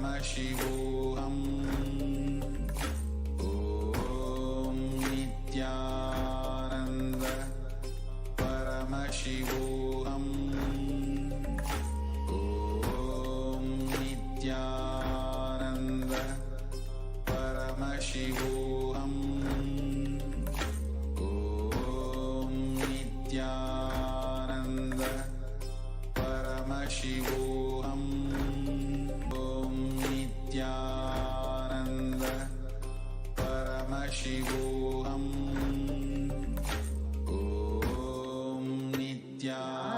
Paramashivoham. Om Nithyananda Paramashivoham. Om Nithyananda Paramashivoham. Om Nithyananda Paramashivoham. Om Nithyananda Paramashivoham. Om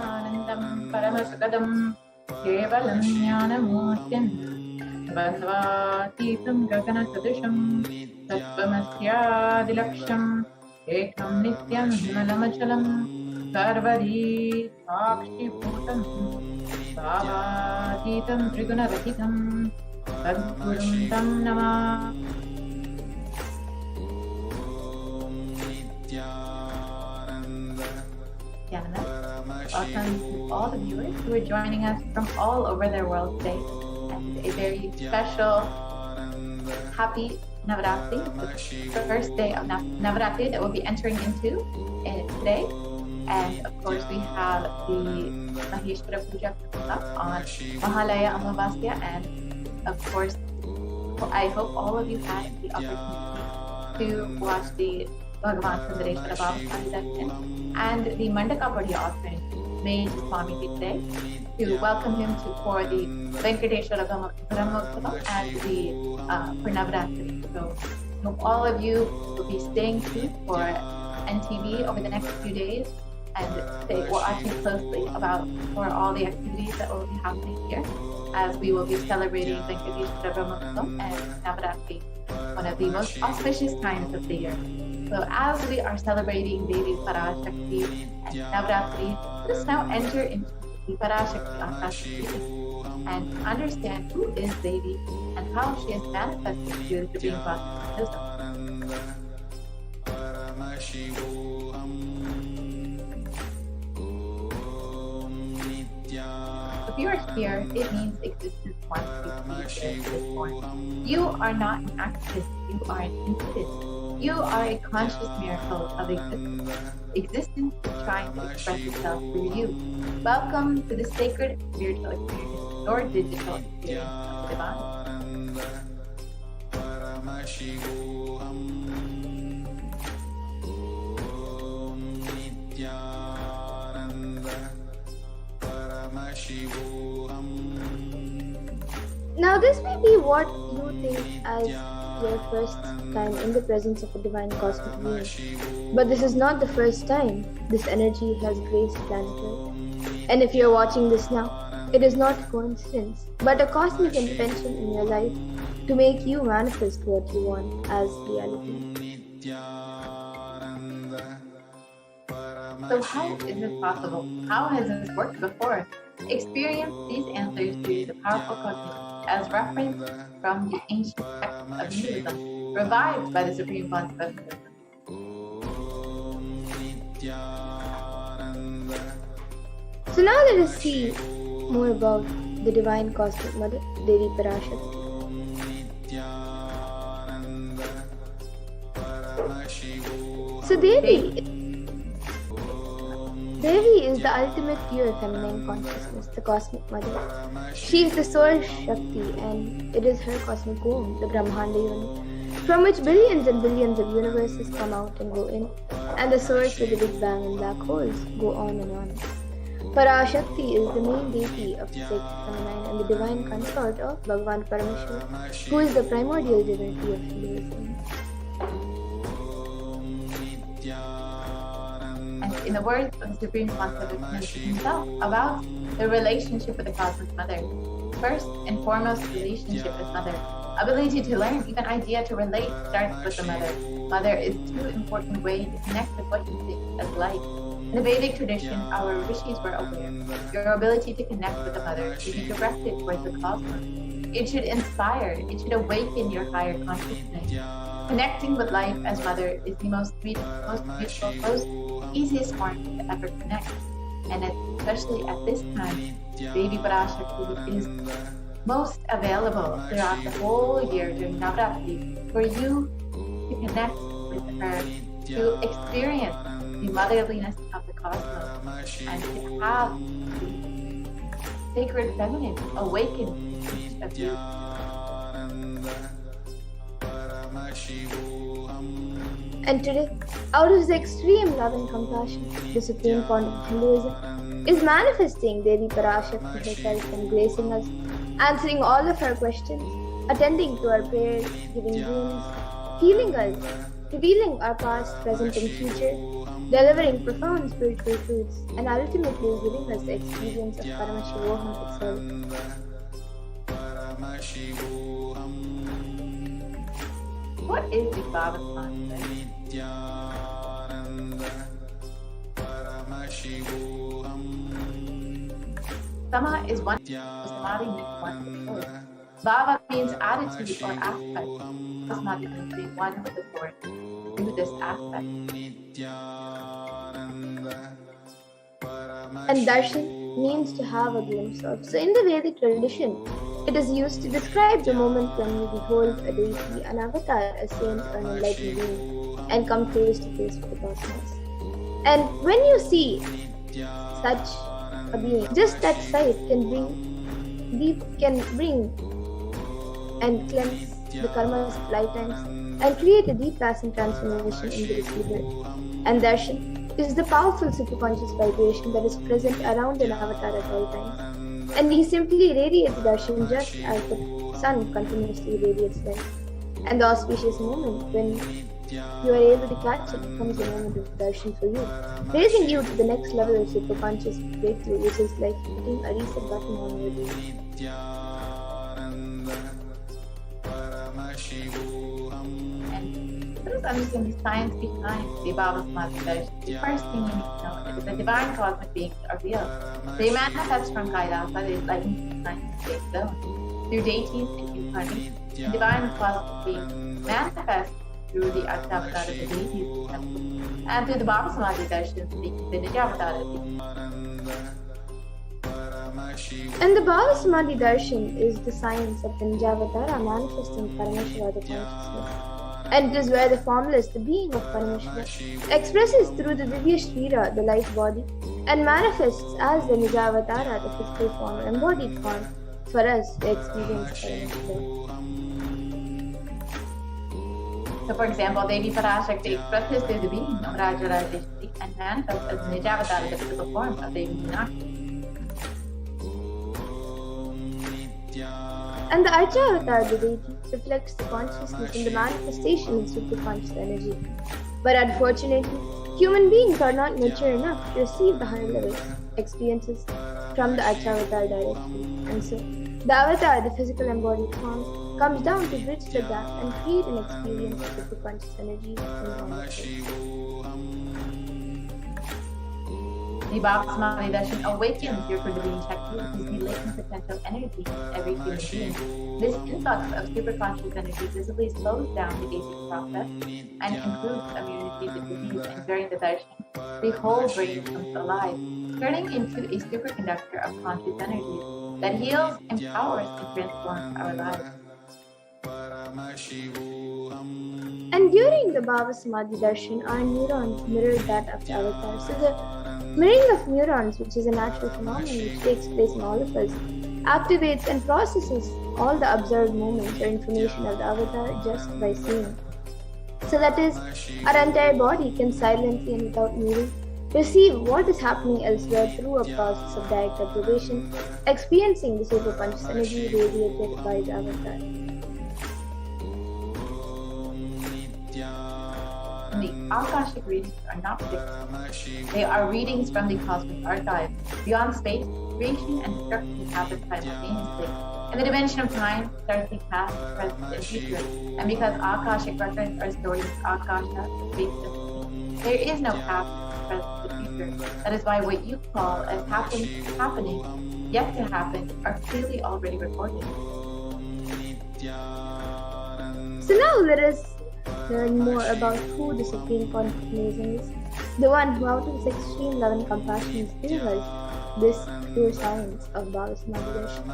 Anandam Nithyananda Paramashivam Kevalam Jnanamurtyan Bandvatītam Gaganasadaśam Tattvamasyaadilaksham Ekam Nityam Malamachalam Sarvari Sakshibhutam Bhavatītam Trigunarathitam Sadgurum Tam Namah. Welcome to all the viewers who are joining us from all over the world today, and a very special, happy Navaratri, the first day of Navaratri that we'll be entering into today. And of course, we have the Maheshwara Puja coming up on Mahalaya Amavasya, and of course, I hope all of you had the opportunity to watch the Bhagavan Sundareshwara Darshan and the Mandaka Party offering made to Swami today to welcome him for the Venkateshwara Brahmotsavam and the for Navaratri. So all of you will be staying tuned for NTV over the next few days and stay watching closely for all the activities that will be happening here as we will be celebrating Venkateshwara Brahmotsavam and Navaratri, one of the most auspicious times of the year. So as we are celebrating Devi Parashakti and Navaratri, let us now enter into the Parashakti Akashakti and understand who is Devi and how she is manifested through the Supreme Cosmic Wisdom. If you are here, it means existence wants you to be here this morning. You are not an accident, you are an incident. You are a conscious miracle of existence. Existence is trying to express itself through you. Welcome to the sacred spiritual experience, your digital experience of the divine. Paramashivoham. Om Nithyananda Paramashivoham. Now this may be what you think as your first time in the presence of a divine cosmic being. But this is not the first time this energy has graced planet Earth. And if you're watching this now, it is not a coincidence, but a cosmic intervention in your life to make you manifest what you want as reality. So how is this possible? How has this worked before? Experience these answers through the powerful cognition as referenced from the ancient texts of Hinduism, revived by the Supreme Concept of Wisdom. So now let us see more about the divine cosmic mother, Devi Parashakti. So Devi is the ultimate pure feminine consciousness, the cosmic mother. She is the source Shakti, and it is her cosmic womb, the Brahmanda unit, from which billions and billions of universes come out and go in, and the source with the Big Bang and black holes go on and on. Parashakti is the main deity of the sacred feminine and the divine consort of Bhagavan Paramashiva, who is the primordial divinity of Hinduism. And in the words of the Supreme Concept himself about the relationship with the Cosmic Mother, first and foremost relationship with Mother. Ability to learn, even idea to relate, starts with the Mother. Mother is too important way to connect with what you think as life. In the Vedic tradition, our rishis were aware. Your ability to connect with the Mother should be directed towards the cosmos. It should inspire, it should awaken your higher consciousness. Connecting with life as Mother is the most beautiful, most easiest form to ever connect. And especially at this time, Devi Parashakti is most available throughout the whole year during Navratri for you to connect with her, to experience the motherliness of the cosmos, and to have the sacred feminine awaken in each of you. And today, out of the extreme love and compassion, the supreme fount of Hinduism is manifesting Devi Parashakti herself and gracing us, answering all of our questions, attending to our prayers, giving dreams, healing us, revealing our past, present, and future, delivering profound spiritual truths, and ultimately giving us the experience of Paramashivoham itself. What is the Bhava Sama is one, Samadhi means one with the Lord. Bhava means attitude or aspect. Samadhi means being one with the Lord through this aspect. And Darshan means to have a glimpse of. So in the Vedic tradition, it is used to describe the moment when you behold a deity, an avatar, a saint, or an enlightened being, and come face to face with the cosmos. And when you see such a being, just that sight can bring and cleanse the karmas of lifetimes and create a deep lasting transformation in the receiver. And Darshan is the powerful superconscious vibration that is present around an avatar at all times. And he simply radiates Darshan just as the sun continuously radiates light. And the auspicious moment when you are able to catch it becomes a moment of Darshan for you, raising you to the next level of superconscious breakthrough, which is like hitting a reset button on your day. And let us understand the science behind the Bhava Samadhi Darshan. The first thing you need to know is that divine cosmic beings are real. They manifest from Kailasa, the enlightened science-based zone, through deities and incarnations. And divine cosmic beings manifest through the Akshavatar of the deities and through the Bhava Samadhi Darshan, the Nijavatar. And the Bhava Samadhi Darshan is the science of the Nijavatara manifesting Paramashiva, the consciousness. And it is where the formless, the being of Paramashiva, expresses through the Divya Shrira, the light body, and manifests as the Nijavatara, the physical form, embodied form, for us to experience Paramashiva. So, for example, Devi Parashakti expresses through the being of Rajarajeshwari and manifests as the Nijavatara, the physical form of Devi Meenakshi. And the Archa-avatar, the deity, reflects the consciousness in the manifestation of superconscious energy. But unfortunately, human beings are not mature enough to receive the higher level experiences from the Archa-avatar directly. And so, the avatar, the physical embodied form, comes down to bridge the gap and create an experience of superconscious energy in the The Bhava Samadhi Darshan awakens your Kundalini Shakti, which is the latent potential energy in every human being. This influx of superconscious energy visibly slows down the aging process and improves immunity to disease. And during the darshan, the whole brain comes alive, turning into a superconductor of conscious energy that heals, empowers, and transforms our lives. And during the Bhava Samadhi Darshan, our neurons mirror that of the avatar. So the mirroring of neurons, which is a natural phenomenon which takes place in all of us, activates and processes all the observed moments or information of the avatar just by seeing. So that is, our entire body can silently and without moving receive what is happening elsewhere through a process of direct observation, experiencing the superconscious energy radiated by the avatar. The Akashic readings are not fixed. They are readings from the cosmic archive. Beyond space, creation and destruction happen simultaneously. In the dimension of time, starts the past, present, and future. And because Akashic records are stored in Akasha, the space of there is no past, present, and future. That is why what you call as happening, yet to happen, are clearly already recorded. So now let us learn more about who the Supreme Consciousness is, the one who out of his extreme love and compassion is giving us this pure science of Bhava Samadhi Darshan.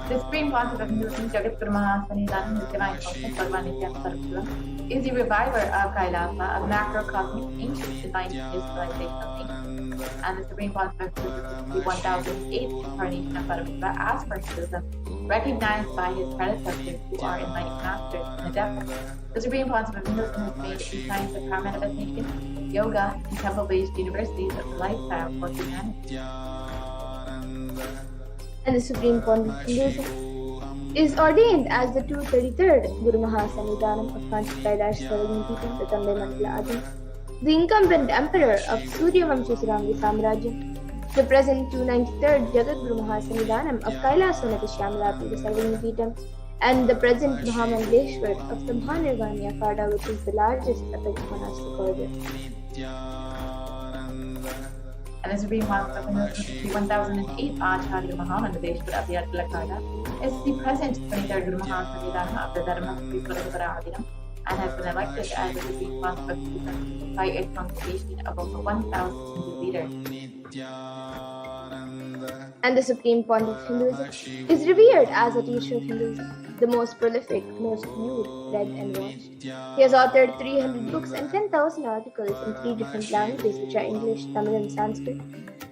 The Supreme Pontiff of Hinduism, Jagat Guru Mahasanidanam, his divine conscience, Bhagavan Nithyananda Paramashivam, is the reviver of Kailasa, of macrocosmic ancient divine digitalization of nature. And the Supreme Pontiff of the 1008th incarnation of Paramashiva, as for Hinduism, recognized by his predecessors who are enlightened masters and adepts. The Supreme Pontiff of Hinduism has made the science of power manifestation, yoga, and temple-based universities of the lifestyle for humanity. And the Supreme Pontiff of Hinduism is ordained as the 233rd Guru Mahasanidanam of Kanchi Kailash Saranipitham, the Tambe Mandala Adi, the incumbent emperor of Surya Vamshasurangi Samrajyam, the present 293rd Jagat Guru Mahasanidanam of Kailasanati Shyamalapi, the Saranipitham, and the present Mahamandleshwar of the Mahanirvani Akada, which is the largest epic monastic order. And the Supreme Pontiff of Hinduism, the 1008th Acharya Mahamandleshwar of the Adalakada, is the present 23rd Guru Mahasanidanam of the Dharma Paramashivam, and has been elected as the Supreme Pontiff of Hinduism by a congregation of over 1,000 Hindu leaders. And the Supreme Pontiff of Hinduism is revered as a teacher of Hinduism, the most prolific, most viewed, read and watched. He has authored 300 books and 10,000 articles in 3 different languages, which are English, Tamil and Sanskrit.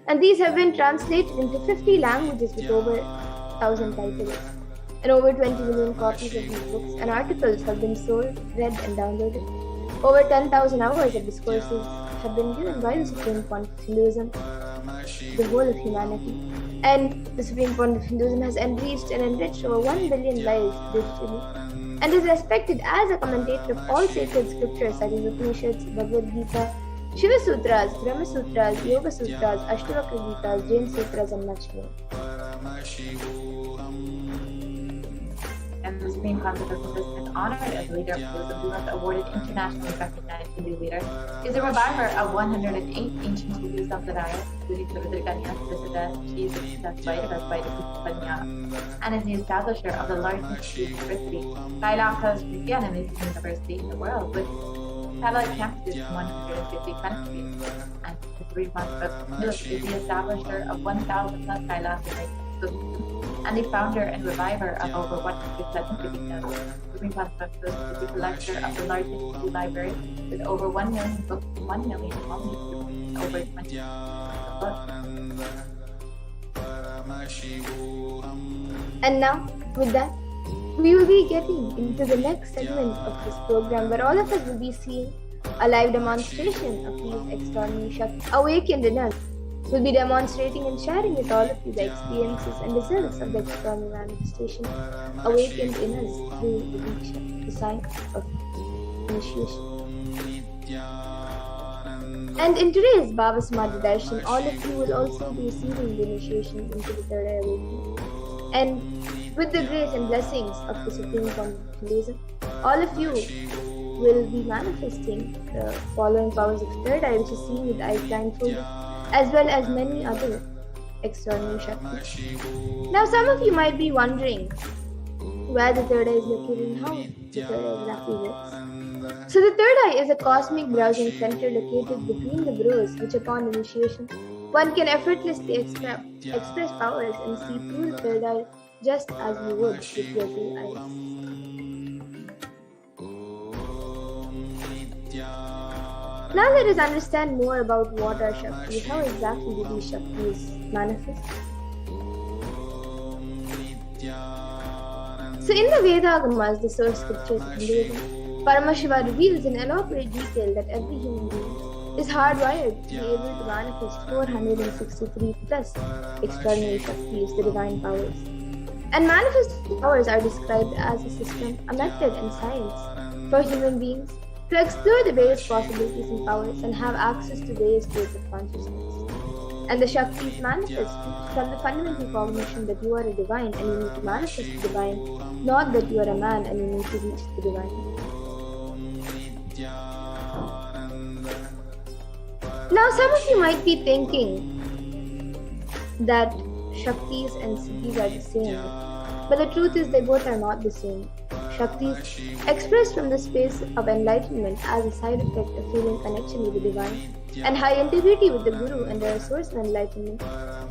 And these have been translated into 50 languages with over 1,000 titles. And over 20 million copies of these books and articles have been sold, read and downloaded. Over 10,000 hours of discourses have been given by the Supreme Pontiff of Hinduism to the whole of humanity. And the Supreme Pontiff of Hinduism has enriched and enriched over 1 billion lives digitally, and is respected as a commentator of all sacred scriptures such as Upanishads, Bhagavad Gita, Shiva Sutras, Brahma Sutras, Yoga Sutras, Ashtavakra Gitas, Jain Sutras, and much more. And the Supreme Pontiff of Hinduism is honored as a leader of Buddhism, who was awarded internationally recognized Hindu leader, is a reviver of 108 ancient Hindu Sampradayas, including the Rudraganya, Siddhata, Jesus, Vaira, and is the establisher of the largest university, Kailasa's Nithyananda University in the world, with satellite campuses in 150 countries. And the Supreme Pontiff of Hinduism is the establisher of 1,000 plus Kailasa schools, and the founder and reviver of over 100 Vidyas. Supreme Pontiff of Hinduism is the collector of the largest Hindu library with over 1 million books, 1 million manuscripts, and over 20 books. And now, with that, we will be getting into the next segment of this program, where all of us will be seeing a live demonstration of these extraordinary Shaktis awakened in us. We'll be demonstrating and sharing with all of you the experiences and results of the extraordinary manifestation awakened in us through the Diksha, the sign of initiation. And in today's Baba Samadhi Darshan, all of you will also be receiving the initiation into the third eye awakening. And with the grace and blessings of the Supreme Pontiff of Hinduism, all of you will be manifesting the following powers of third eye, which is seen with eyes blindfolded, as well as many other extraordinary Shaktis. Now, some of you might be wondering where the third eye is located and how the third eye exactly works. So, the third eye is a cosmic browsing center located between the brows, which upon initiation, one can effortlessly express powers and see through the third eye just as you would with your 2 eyes. Now let us understand more about what are Shaktis. How exactly do these Shaktis manifest? So in the Vedagamas, the source scriptures of Hinduism, Paramashiva reveals in elaborate detail that every human being is hardwired to be able to manifest 463 plus extraordinary Shaktis, the divine powers. And manifesting powers are described as a system, a method and science for human beings to explore the various possibilities and powers and have access to various states of consciousness. And the Shaktis manifest from the fundamental cognition that you are a divine and you need to manifest the divine, not that you are a man and you need to reach the divine. Now, some of you might be thinking that Shaktis and Siddhis are the same, but the truth is they both are not the same. Shaktis express from the space of enlightenment as a side effect of feeling connection with the divine and high integrity with the Guru and their source of enlightenment,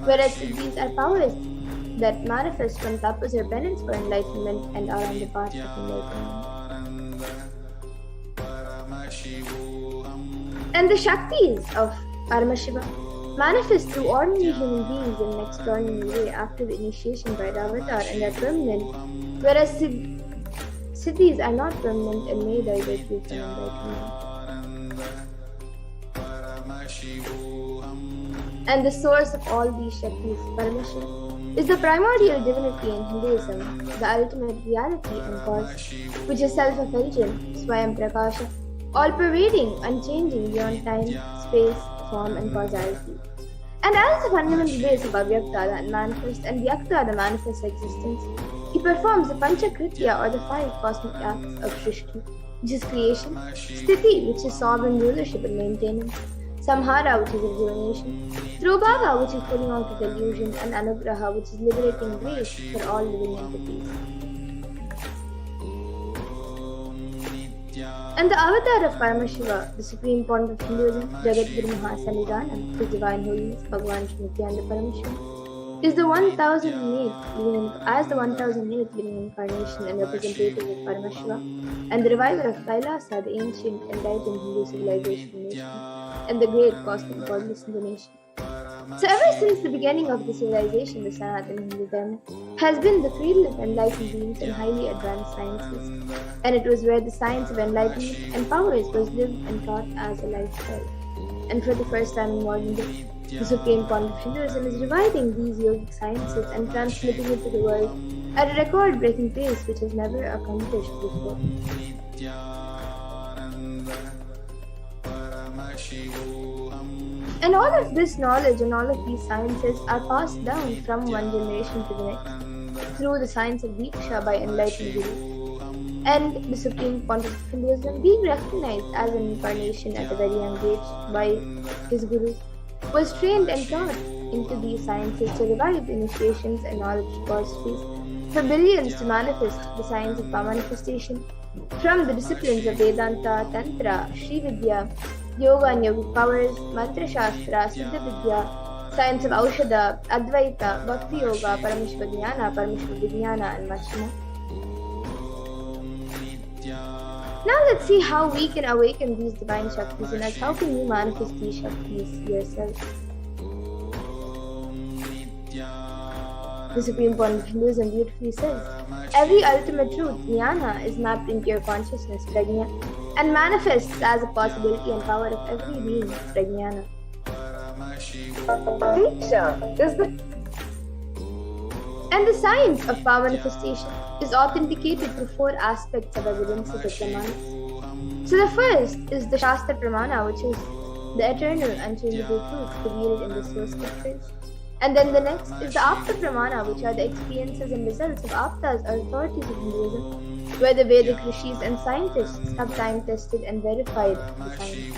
whereas Siddhis are powers that manifest from tapas or penance for enlightenment and are on the path of enlightenment. And the Shaktis of Paramashiva manifest through ordinary human beings in an extraordinary way after the initiation by the avatar and are permanent, whereas siddhis are not permanent and may divert you from enlightenment. And the source of all these Shaktis, Paramashiva, is the primordial divinity in Hinduism, the ultimate reality and cause, which is self-effulgent, Swayam Prakasha, all-pervading, unchanging beyond time, space, form and causality. And as the fundamental base of Avyakta, the unmanifest, and Vyakta, the manifest existence, he performs the Panchakritya or the 5 cosmic acts of Shrishti, which is creation, Sthiti, which is sovereign rulership and maintenance, Samhara, which is rejuvenation, Throbhava, which is putting out of delusion, and Anugraha, which is liberating grace for all living entities. And the avatar of Paramashiva, the supreme point of Hinduism, Jagat Guru Mahasannidhanam, His Divine Holiness, Bhagavan Shri Nithyananda Paramashivam, is the 1008th living incarnation and representative of Paramashiva, and the reviver of Kailasa, the ancient enlightened Hindu civilization nation, and the great cosmic godless in the nation. So ever since the beginning of the civilization, the Sanatana Hindu Dharma has been the cradle of enlightened beings and highly advanced sciences, and it was where the science of enlightenment and powers was lived and taught as a lifestyle. And for the first time in modern day, the supreme point of Hinduism is reviving these yogic sciences and transmitting it to the world at a record-breaking pace which has never accomplished before. And all of this knowledge and all of these sciences are passed down from one generation to the next through the science of Diksha by enlightened Guru. And the supreme pontiff of Hinduism, being recognized as an incarnation at a very young age by his Gurus, was trained and taught into these sciences to revive initiations and knowledge repositories for billions to manifest the science of power manifestation from the disciplines of Vedanta, Tantra, Sri Vidya, Yoga and Yogic powers, Mantra Shastra, Siddha Vidya, science of Aushadha, Advaita, Bhakti Yoga, Paramashiva Jnana, Paramashiva Vijnana, and much more. Now let's see how we can awaken these divine Shaktis in us. How can you manifest these Shaktis yourself? The Supreme Point of Hinduism beautifully says, every ultimate truth, jnana, is mapped into your consciousness, prajna, and manifests as a possibility and power of every being, prajnana. And the science of power manifestation is authenticated through 4 aspects of evidences of pramanas. So the first is the Shastra Pramana, which is the eternal, unchangeable truth revealed in the source scriptures. And then the next is the Apta Pramana, which are the experiences and results of Aptas or authorities of Hinduism, where the Vedic rishis and scientists have time-tested and verified the science.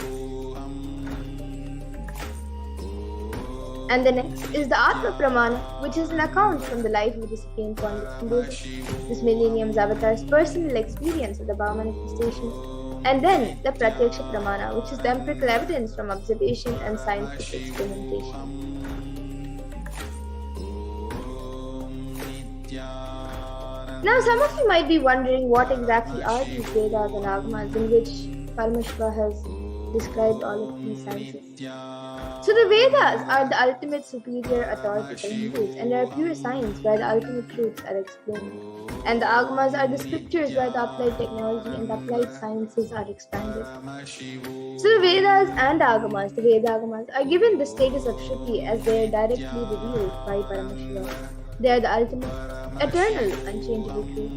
And the next is the Atma Pramana, which is an account from the life of the Supreme Point of Hinduism, this millennium's avatar's personal experience of the Bhava manifestation. And then the Pratyaksha Pramana, which is the empirical evidence from observation and scientific experimentation. Now, some of you might be wondering what exactly are these Vedas and Agamas in which Paramashiva has described all of these sciences. So the Vedas are the ultimate superior authority for Hindus and are pure science where the ultimate truths are explained. And the Agamas are the scriptures where the applied technology and the applied sciences are expanded. So the Vedas and Agamas, the Veda Agamas, are given the status of Shruti as they are directly revealed by Paramashiva. They are the ultimate, eternal, unchangeable truth.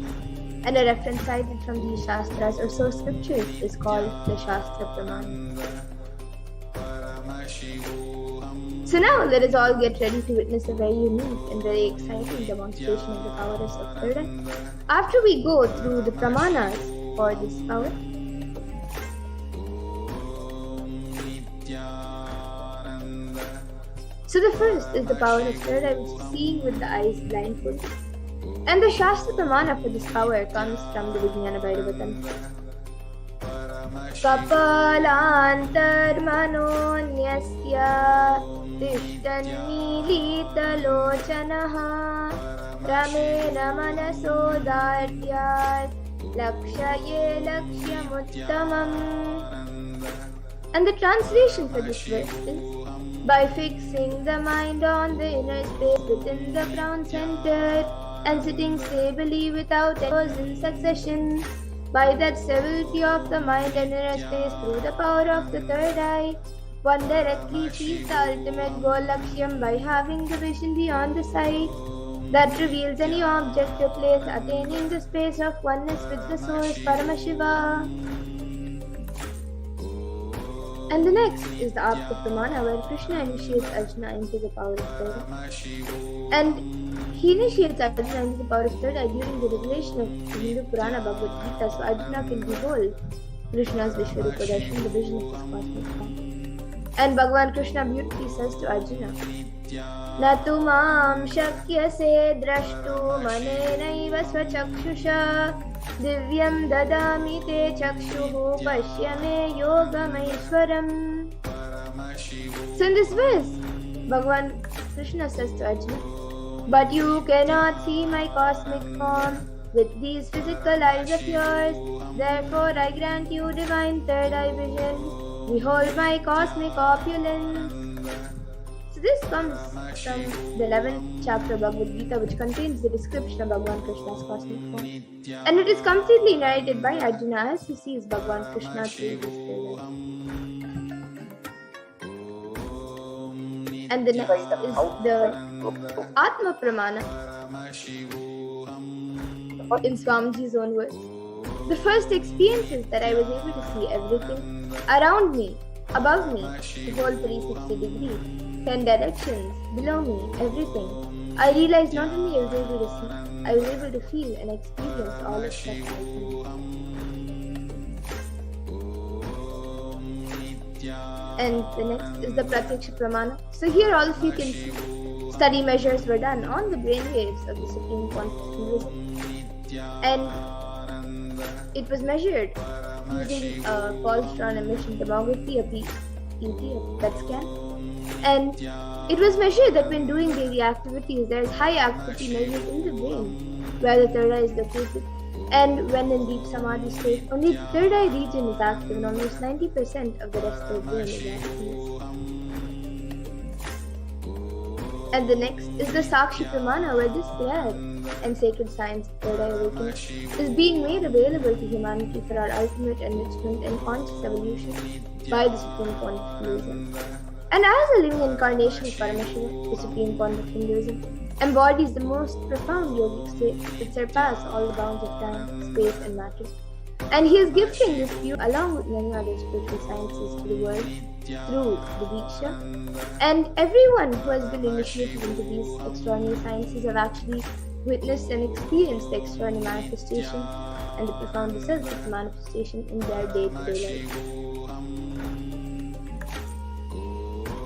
And a reference cited from these Shastras or source scriptures is called the Shastra Pramana. So now let us all get ready to witness a very unique and very exciting demonstration of the powers of third eye. After we go through the Pramanas for this power, so the first is the power of third eye, which is seeing with the eyes blindfolded. And the Shastra Pramana for this power comes from the Vijnana Bhairava Tantra. Kapalantar manonyasya उत्तिष्ठन्मीलितलोचनः रमेण मनसोदार्यात् लक्ष्ये लक्ष्यमुत्तमम्. And the translation for this verse is: by fixing the mind on the inner space within the crown center and sitting stably without echoes in succession, by that stability of the mind and inner space through the power of the third eye, one directly sees the ultimate goal Lakshyam by having the vision beyond the sight that reveals any object or place, attaining the space of oneness with the source Paramashiva. And the next is the Apta Pramana, where Krishna initiates Arjuna into the power of third eye. And he initiates Arjuna into the power of third eye during the revelation of the Hindu Purana Bhagavad Gita, so Arjuna can behold Krishna's Vishwarupa Darshan, the vision of his cosmic form. And Bhagavan Krishna beautifully says to Arjuna, "Na tu mam shakyase drashtu manenaiva svachakshusha divyam dadami te chakshuhu pashyame yogamaishwaram." So in this verse, Bhagavan Krishna says to Arjuna, "But you cannot see my cosmic form with these physical eyes of yours. Therefore I grant you divine third eye vision. Behold my cosmic opulence." So this comes from the 11th chapter of Bhagavad Gita, which contains the description of Bhagavan Krishna's cosmic form. And it is completely narrated by Arjuna as he sees Bhagavan Krishna through his third eye. And the next is the Atma Pramana in Swamiji's own words. The first experience is that I was able to see everything around me, above me, the whole 360 degrees, 10 directions, below me, everything. I realized not only I was able to see, I was able to feel and experience all of that I see. And the next is the Pratyaksha Pramana. So here all of you can see study measures were done on the brainwaves of the Supreme Consciousness, and it was measured using a positron emission tomography, a PET, a PET scan. And it was measured that when doing daily activities, there is high activity measured in the brain, where the third eye is located. And when in deep Samadhi state, only the third eye region is active and almost 90% of the rest of the brain is active. And the next is the Sakshi Pramana, where this rare and sacred science of third eye awakening is being made available to humanity for our ultimate enrichment and conscious evolution by the Supreme Point of Hinduism. And as a living incarnation of Paramashiva, the Supreme Point of Hinduism embodies the most profound yogic states that surpass all the bounds of time, space and matter. And he is gifting this view along with many other spiritual sciences to the world through the Diksha. And everyone who has been initiated into these extraordinary sciences have actually witnessed and experienced the extraordinary manifestation and the profound results of the manifestation in their day-to-day life.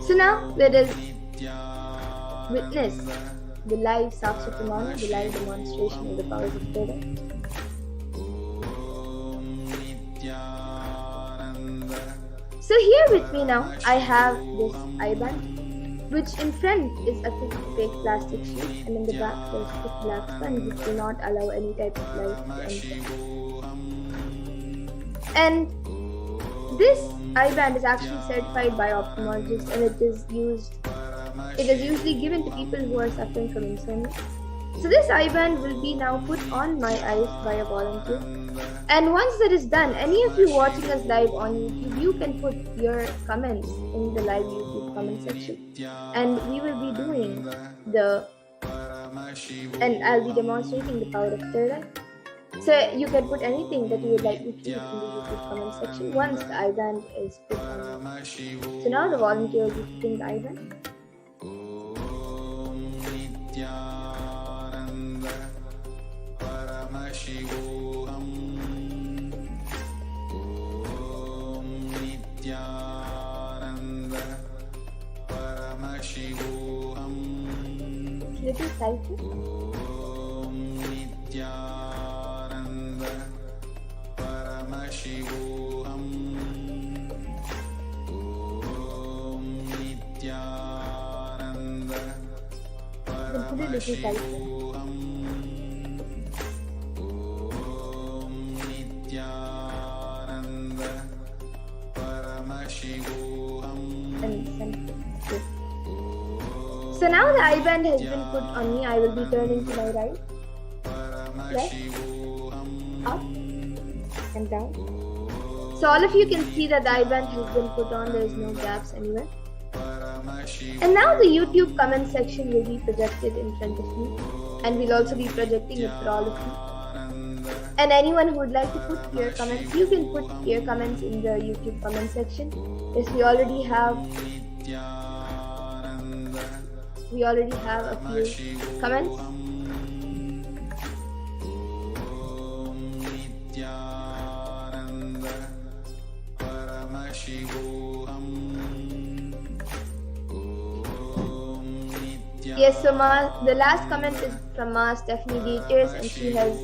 So now let us witness the live Sakshi Pramana, the live demonstration of the powers of third eye. So here with me now, I have this eye band, which in front is a thick fake plastic sheet, and in the back there is a thick black sponge which will not allow any type of light to enter. And this eye band is actually certified by ophthalmologists, and it is usually given to people who are suffering from insomnia. So this eye band will be now put on my eyes by a volunteer. And once that is done, any of you watching us live on YouTube, you can put your comments in the live YouTube comment section. And we will be doing and I'll be demonstrating the power of third eye. So you can put anything that you would like me to use in the YouTube comment section once the eye band is put on. So now the volunteer will be putting the eye band. Paramashivoham Nithyananda Paramashivoham Little tighter. Nithyananda Paramashivoham Nithyananda can put a little title. Nithyananda Paramashivoham. And send it. Good. So now the eye band has been put on me. I will be turning to my right, left, up, and down. So all of you can see that the eye band has been put on. There is no gaps anywhere. And now the YouTube comment section will be projected in front of me, and we'll also be projecting it for all of you. And anyone who would like to put your comments, you can put your comments in the YouTube comment section. Yes, we already have a few comments. Yes, so the last comment is from Stephanie Dieters, and she has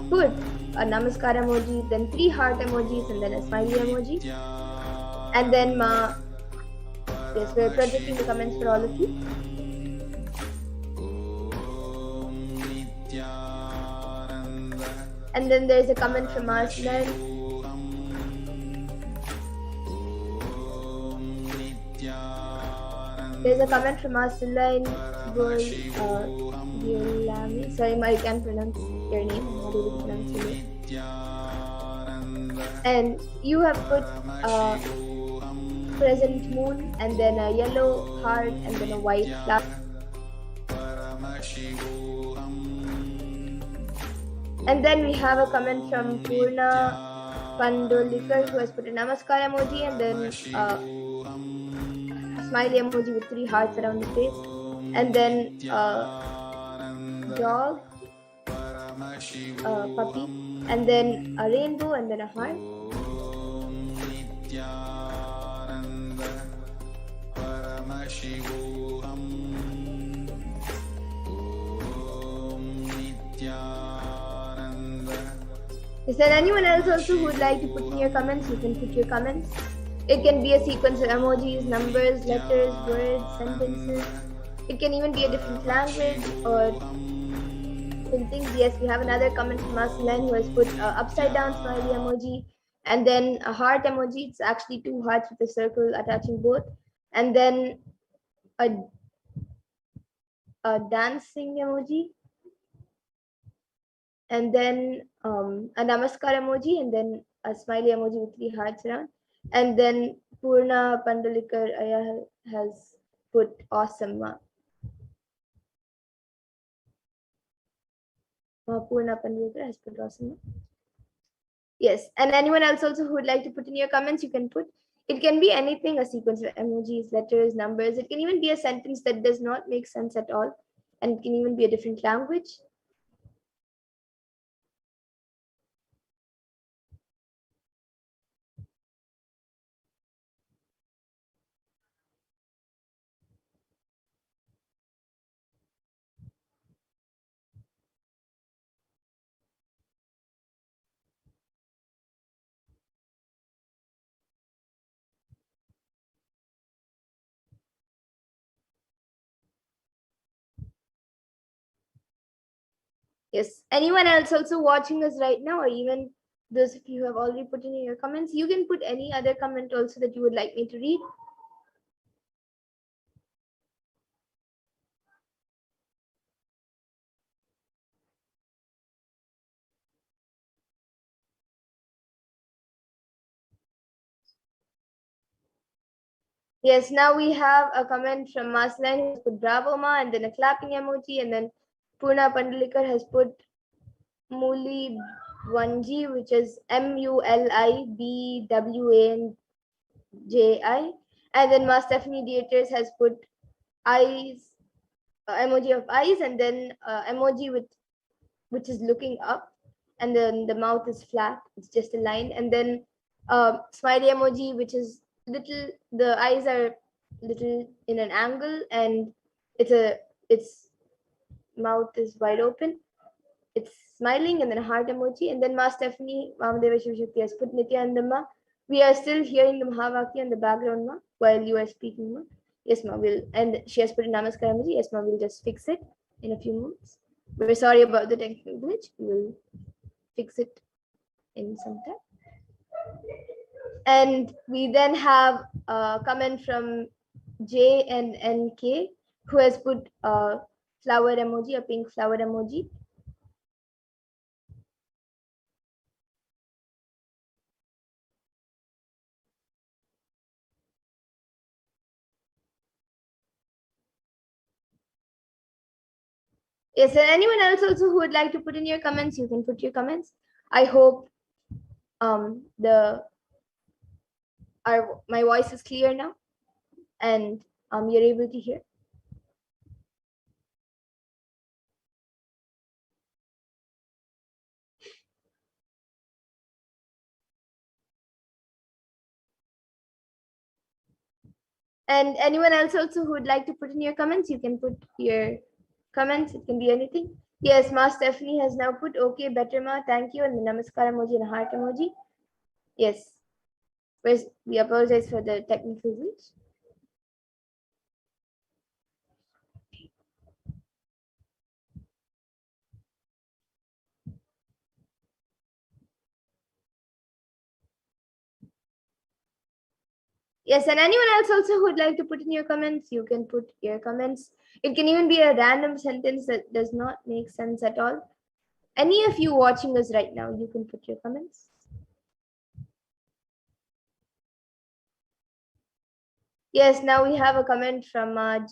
put a namaskar emoji, then 3 heart emojis, and then a smiley emoji. And then yes, we're projecting the comments for all of you. And then there's a comment from Sundareshwara. There's a comment from Sundareshwara. Sorry, I can't pronounce your name. I'm not able to pronounce your name. And you have put crescent moon, and then a yellow heart, and then a white flower. And then we have a comment from Purna Pandolikar, who has put a namaskar emoji, and then a smiley emoji with 3 hearts around the face, and then dog, puppy, and then a rainbow, and then a heart. Is there anyone else also who would like to put in your comments? You can put your comments. It can be a sequence of emojis, numbers, letters, words, sentences. It can even be a different language or things. Yes, we have another comment from Aslan who has put upside down smiley emoji, and then a heart emoji. It's actually 2 hearts with a circle attaching both, and then a dancing emoji, and then a namaskar emoji, and then a smiley emoji with 3 hearts around. And then Purna Pandalikar has put awesome. Purna Pandalikar has put awesome. Yes, and anyone else also who would like to put in your comments, you can put. It can be anything, a sequence of emojis, letters, numbers. It can even be a sentence that does not make sense at all. And it can even be a different language. Yes, anyone else also watching us right now, or even those of you who have already put in your comments, you can put any other comment also that you would like me to read. Yes, now we have a comment from Maslan who has put bravo ma, and then a clapping emoji, and then Purna Pandalikar has put Muli Bwanji, which is MULIBWANJI, and then Ma Stephanie Dieters has put eyes, emoji of eyes, and then emoji which is looking up, and then the mouth is flat, it's just a line, and then smiley emoji which is little, the eyes are little in an angle, and its mouth is wide open, it's smiling, and then a heart emoji, and then Ma Stephanie Vamadeva Shivshakti has put Nithyananda. We are still hearing the Mahavakya in the background, ma, while you are speaking, ma. Yes, ma, and she has put a namaskar emoji. Yes, ma, we'll just fix it. in a few moments. We're sorry about the technical glitch. We'll fix it in some time. And we then have a comment from JNNK, who has put a flower emoji, a pink flower emoji. Yes, and anyone else also who would like to put in your comments, you can put your comments. I hope my voice is clear now, and you're able to hear. And anyone else also who would like to put in your comments, you can put your comments. It can be anything. Yes, Ma Stephanie has now put okay, better Ma, thank you, and the namaskar emoji and a heart emoji. Yes, we apologize for the technical glitch. Yes, and anyone else also who would like to put in your comments, you can put your comments. It can even be a random sentence that does not make sense at all. Any of you watching us right now, you can put your comments. Yes, now we have a comment from a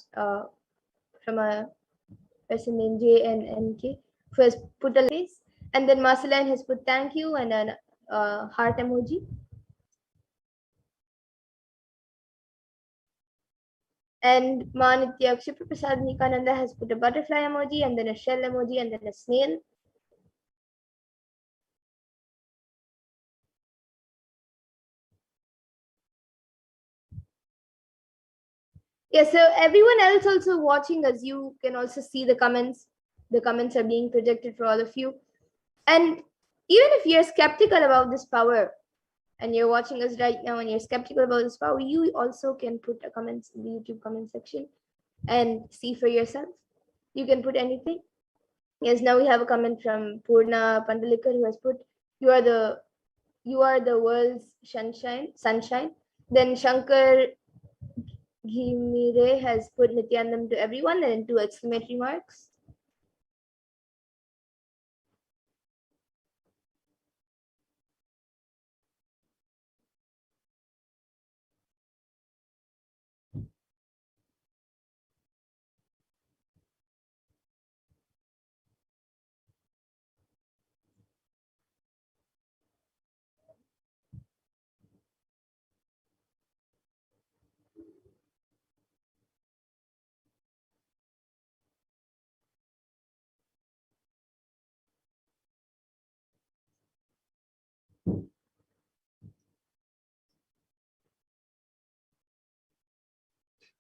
person named JNNK who has put a face, and then Marceline has put thank you and a heart emoji. And Manitya Prasad Nikananda has put a butterfly emoji and then a shell emoji and then a snail. Yeah, so everyone else also watching us, you can also see the comments. The comments are being projected for all of you. And even if you're skeptical about this power and you're watching us right now and you're skeptical about this power, you also can put a comments in the YouTube comment section and see for yourself. You can put anything. Yes, now we have a comment from Purna Pandalikar who has put, you are the world's sunshine. Then Shankar Ghimire has put Nityanandam to everyone and 2 exclamatory marks.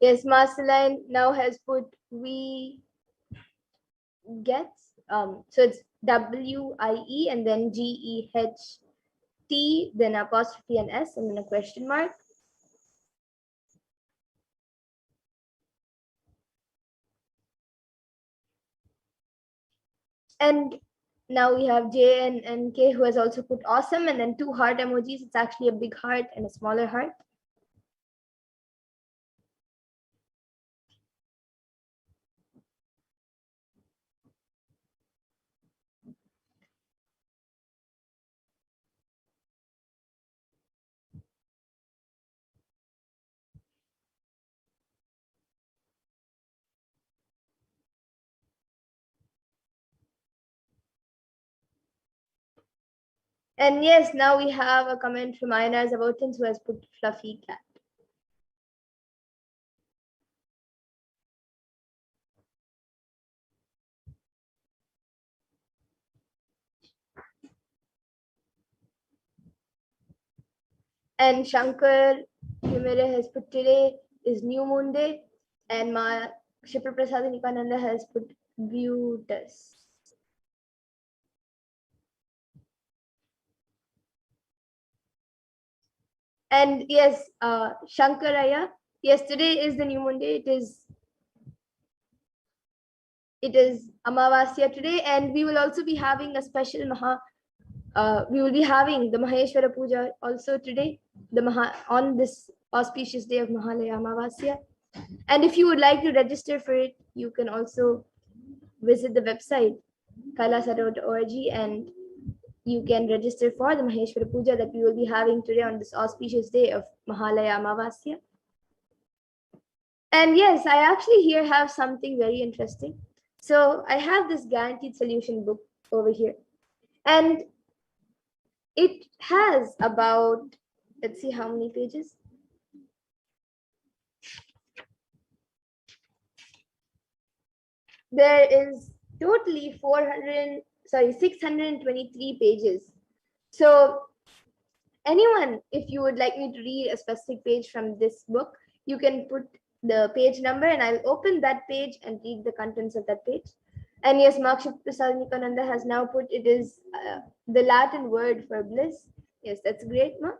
Yes, Marceline now has put we gets so it's WIE and then GEHT, then apostrophe and S and then a question mark. And now we have JNNK who has also put awesome and then 2 heart emojis. It's actually a big heart and a smaller heart. And yes, now we have a comment from Ayana Zabotins who has put fluffy cat. And Shankar Himere has put today is New Moon Day, and Shipra Prasad Nikananda has put Beautus. And yes, Shankaraya, yes, today is the New Moon Day. it is Amavasya today, and we will also be having a special we will be having the Maheshwara Puja also today, on this auspicious day of Mahalaya Amavasya. And if you would like to register for it, you can also visit the website kailasa.org, and you can register for the Maheshwara Puja that we will be having today on this auspicious day of Mahalaya Amavasya. And yes, I actually here have something very interesting. So I have this guaranteed solution book over here, and it has about, let's see how many pages. There is totally 623 pages. So anyone, if you would like me to read a specific page from this book, you can put the page number and I'll open that page and read the contents of that page. And yes, Makship Prasad Nikananda has now put it is the Latin word for bliss. Yes, that's great, Ma.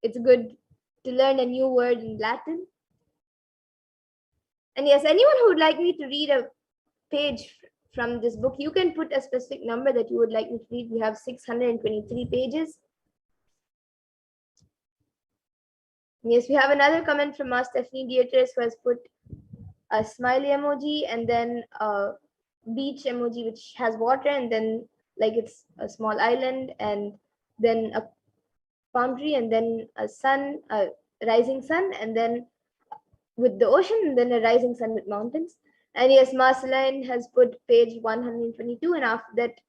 It's good to learn a new word in Latin. And yes, anyone who would like me to read a page from this book, you can put a specific number that you would like me to read. We have 623 pages. Yes, we have another comment from Stephanie Dietrich, who has put a smiley emoji and then a beach emoji which has water, and then like it's a small island, and then a palm tree, and then a sun, a rising sun, and then with the ocean, and then a rising sun with mountains. And yes, Marceline has put page 122, and after that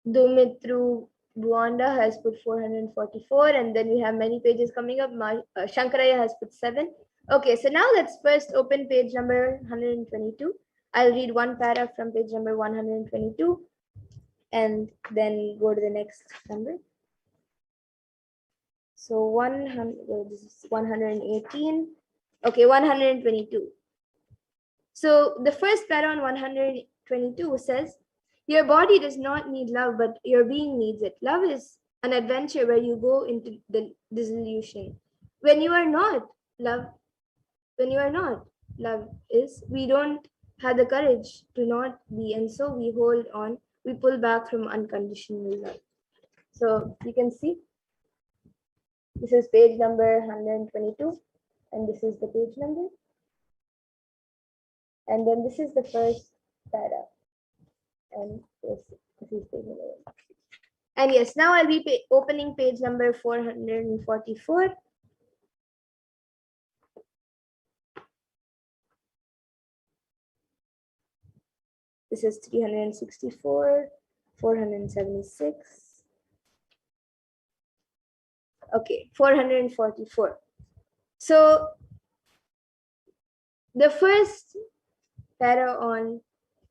Dumitru Buanda has put 444, and then we have many pages coming up. Shankaraya has put 7. Okay, so now let's first open page number 122. I'll read one paragraph from page number 122 and then go to the next number. So 100, this is 118. Okay, 122. So the first paragraph on 122 says, your body does not need love, but your being needs it. Love is an adventure where you go into the disillusion. When you are not, love is, we don't have the courage to not be, and so we hold on, we pull back from unconditional love. So you can see, this is page number 122, and this is the page number. And then this is the first paragraph. And this is page number 1. And yes, now I'll be opening page number 444. This is 364, 476. Okay, 444. So the first para on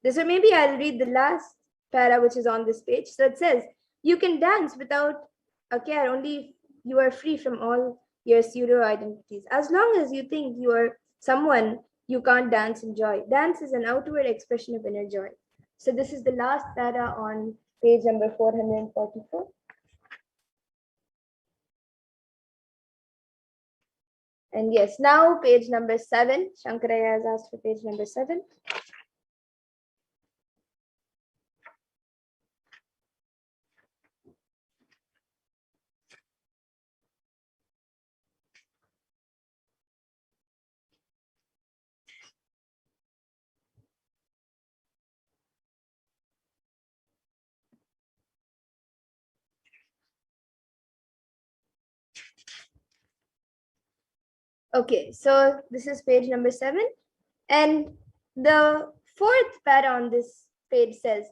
this, or maybe I'll read the last para which is on this page. So it says, you can dance without a care, only if you are free from all your pseudo identities. As long as you think you are someone, you can't dance in joy. Dance is an outward expression of inner joy. So this is the last para on page number 444. And yes, now page number 7. Shankaraya has asked for page number 7. Okay, so this is page number 7. And the fourth para on this page says,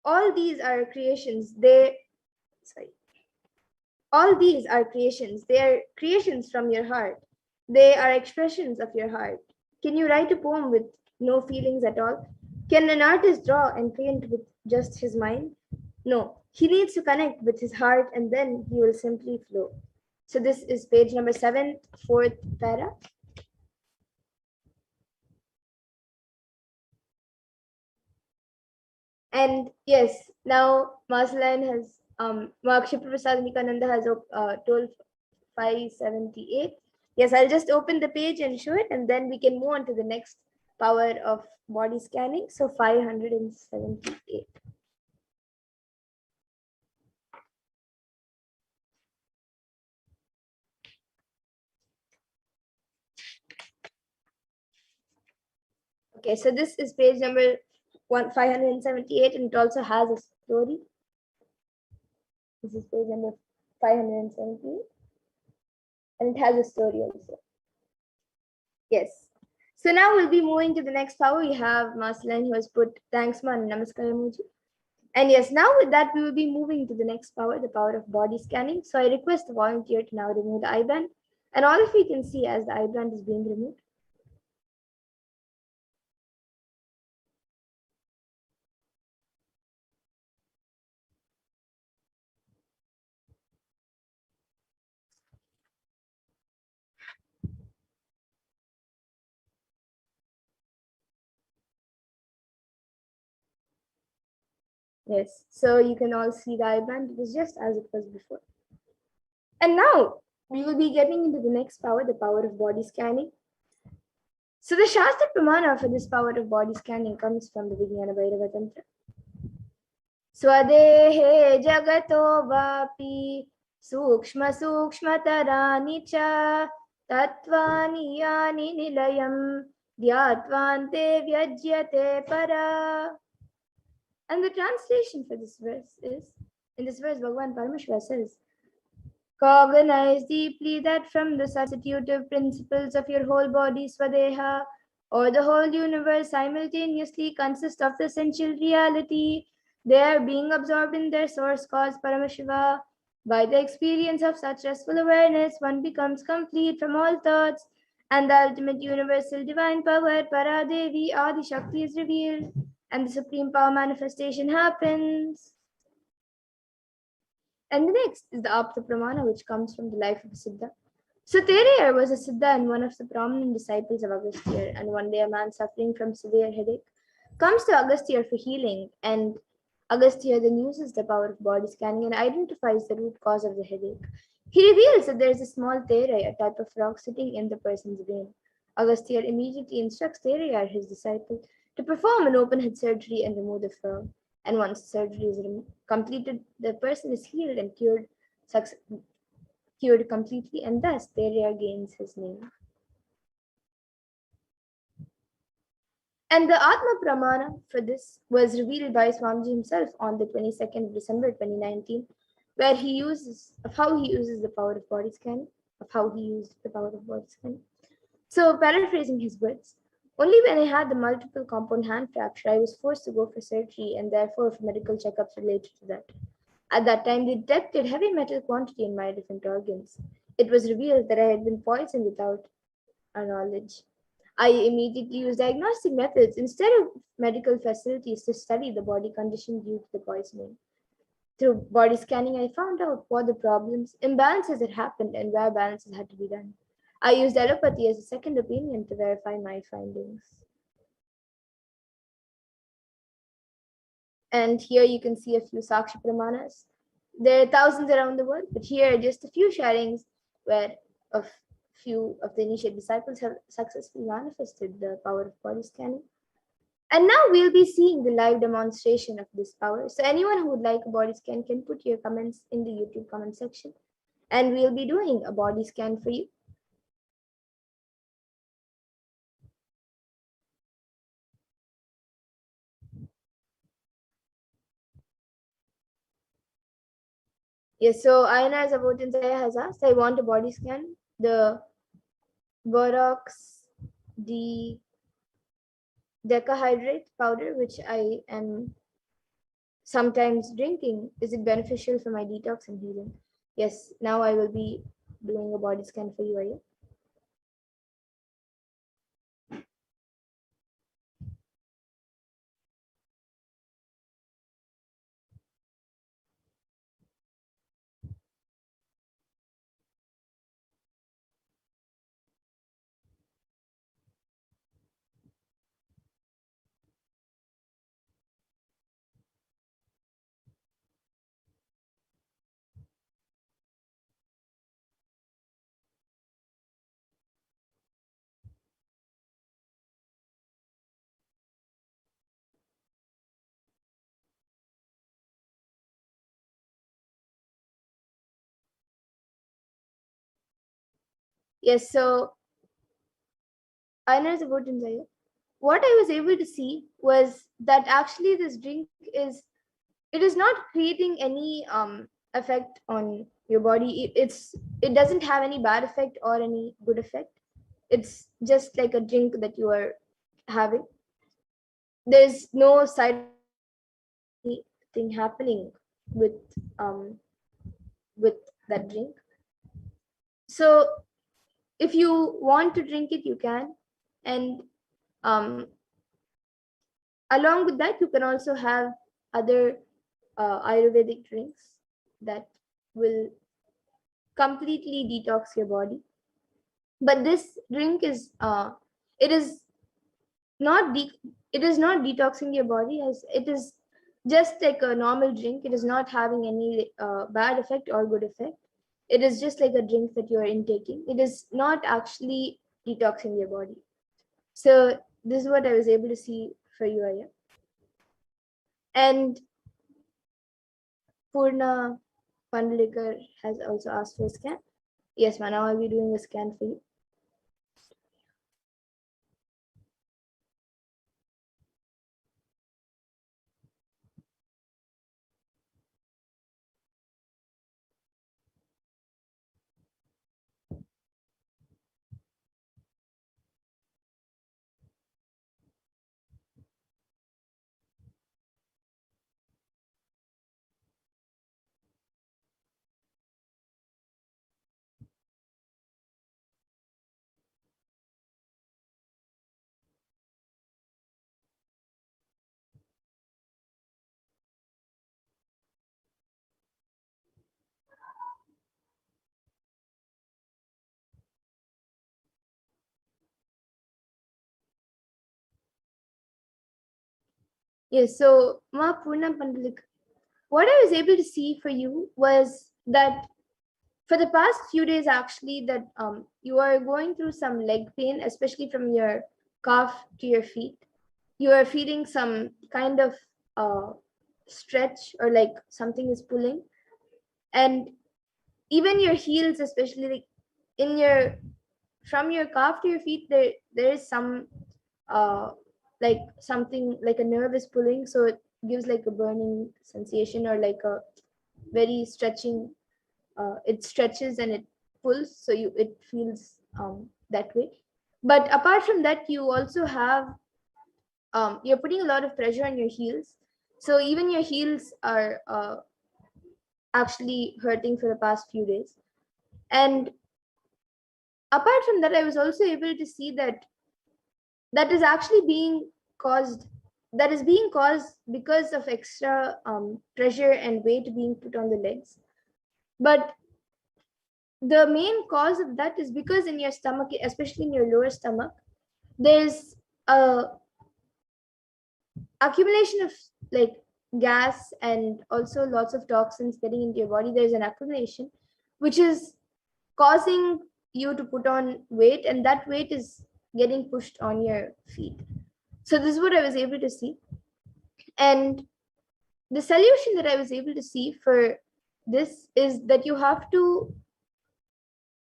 all these are creations. All these are creations. They are creations from your heart. They are expressions of your heart. Can you write a poem with no feelings at all? Can an artist draw and paint with just his mind? No, he needs to connect with his heart, and then he will simply flow. So this is page number 7, fourth para. And yes, now Marceline has Makship Prasad Nikananda has told 578. Yes, I'll just open the page and show it, and then we can move on to the next power of body scanning. So 578. Okay, so this is page number 578, and it also has a story. This is page number 578, and it has a story also. Yes. So now we'll be moving to the next power. We have Marceline who has put thanks ma and namaskar emoji. And yes, now with that we will be moving to the next power, the power of body scanning. So I request the volunteer to now remove the eye band, and all of you can see as the eye band is being removed. Yes, so you can all see the eye band. It was just as it was before. And now we will be getting into the next power, the power of body scanning. So the Shastra Pramana for this power of body scanning comes from the Vijnana Bhairava Tantra. Swadehe jagato vapi sukshma sukshmataraani cha tattvani yani nilayam dhyatvante vyajyate para. And the translation for this verse is, in this verse, Bhagavan Paramashiva says, cognize deeply that from the substitutive principles of your whole body, Swadeha, or the whole universe simultaneously consists of the essential reality. They are being absorbed in their source cause, Paramashiva. By the experience of such restful awareness, one becomes complete from all thoughts, and the ultimate universal divine power, Paradevi Adi Shakti, is revealed, and the supreme power manifestation happens. And the next is the Apta Pramana, which comes from the life of a Siddha. So Terayar was a Siddha and one of the prominent disciples of Agastya. And one day a man suffering from severe headache comes to Agastya for healing, and Agastya then uses the power of body scanning and identifies the root cause of the headache. He reveals that there is a small Terai, a type of rock, sitting in the person's brain. Agastya immediately instructs Terayar, his disciple, to perform an open head surgery and remove the frog. And once the surgery is completed, the person is healed and cured completely, and thus Teraya gains his name. And the Atma Pramana for this was revealed by Swamiji himself on the 22nd of December 2019, where he uses the power of body scanning, So paraphrasing his words, only when I had the multiple compound hand fracture, I was forced to go for surgery and therefore for medical checkups related to that. At that time, they detected heavy metal quantity in my different organs. It was revealed that I had been poisoned without our knowledge. I immediately used diagnostic methods instead of medical facilities to study the body condition due to the poisoning. Through body scanning, I found out what the problems, imbalances had happened, and where balances had to be done. I used allopathy as a second opinion to verify my findings. And here you can see a few Sakshi Pramanas. There are thousands around the world, but here are just a few sharings where a few of the initiate disciples have successfully manifested the power of body scanning. And now we'll be seeing the live demonstration of this power. So anyone who would like a body scan can put your comments in the YouTube comment section, and we'll be doing a body scan for you. Yes, so Ayana Zabotinsaya has asked, I want a body scan. The Borax decahydrate powder, which I am sometimes drinking, is it beneficial for my detox and healing? Yes, now I will be doing a body scan for you, Aya. Yes, so Einer's about Saya. What I was able to see was that actually this drink is not creating any effect on your body. It doesn't have any bad effect or any good effect. It's just like a drink that you are having. There's no side thing happening with um with that drink. So if you want to drink it, you can, and um along with that, you can also have other Ayurvedic drinks that will completely detox your body. But this drink is it is not it is not detoxing your body, as it is just like a normal drink. It is not having any bad effect or good effect. It is just like a drink that you are intaking. It is not actually detoxing your body. So this is what I was able to see for you, Aya. And Purna Pandalikar has also asked for a scan. Yes, ma, now I'll be doing a scan for you. Yes, so Ma Purna Pandalik, what I was able to see for you was that for the past few days, actually, that you are going through some leg pain, especially from your calf to your feet. You are feeling some kind of stretch, or like something is pulling, and even your heels, especially like in your from your calf to your feet, there is some uh like something like a nerve is pulling, so it gives like a burning sensation, or like a very stretching. It stretches and it pulls, so it feels that way. But apart from that, you also have you're putting a lot of pressure on your heels, so even your heels are actually hurting for the past few days. And apart from that, I was also able to see that that is actually being caused that is being caused because of extra pressure and weight being put on the legs. But the main cause of that is because in your stomach, especially in your lower stomach, there's a accumulation of like gas and also lots of toxins getting into your body. There's an accumulation which is causing you to put on weight, and that weight is getting pushed on your feet. So this is what I was able to see. And the solution that I was able to see for this is that you have to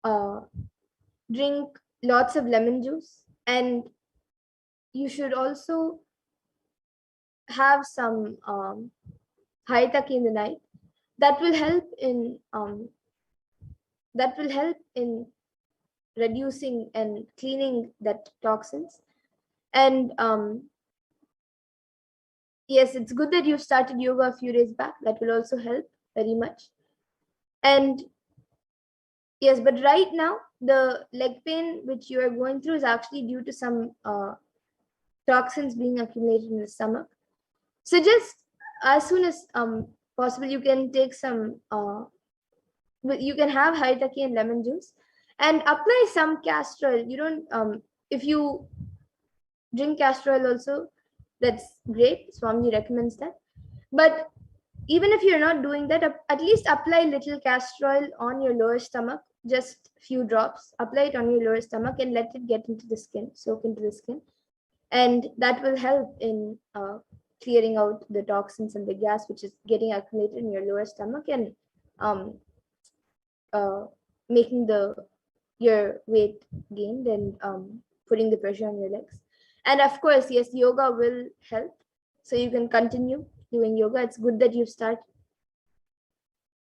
uh, drink lots of lemon juice, and you should also have some haitaki in the night. That will help in reducing and cleaning that toxins. And yes, it's good that you started yoga a few days back. That will also help very much. And yes, but right now the leg pain which you are going through is actually due to some toxins being accumulated in the stomach. So just as soon as possible, you can take some you can have haitaki and lemon juice, and apply some castor oil. You don't if you drink castor oil also, that's great. Swami recommends that. But even if you're not doing that, at least apply little castor oil on your lower stomach, just few drops. Apply it on your lower stomach and let it get into the skin, soak into the skin, and that will help in clearing out the toxins and the gas which is getting accumulated in your lower stomach, and um, making your weight gained and putting the pressure on your legs. And of course, yes, yoga will help. So you can continue doing yoga. It's good that you start.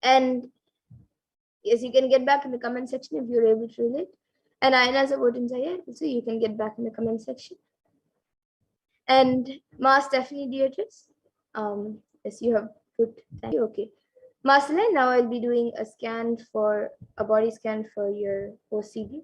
And yes, you can get back in the comment section if you're able to relate. And Ayana's about Insaya, so you can get back in the comment section. And Ma Stephanie Beatrice, yes, you have put, thank you, okay. Marcela, now I'll be doing a body scan for your OCD.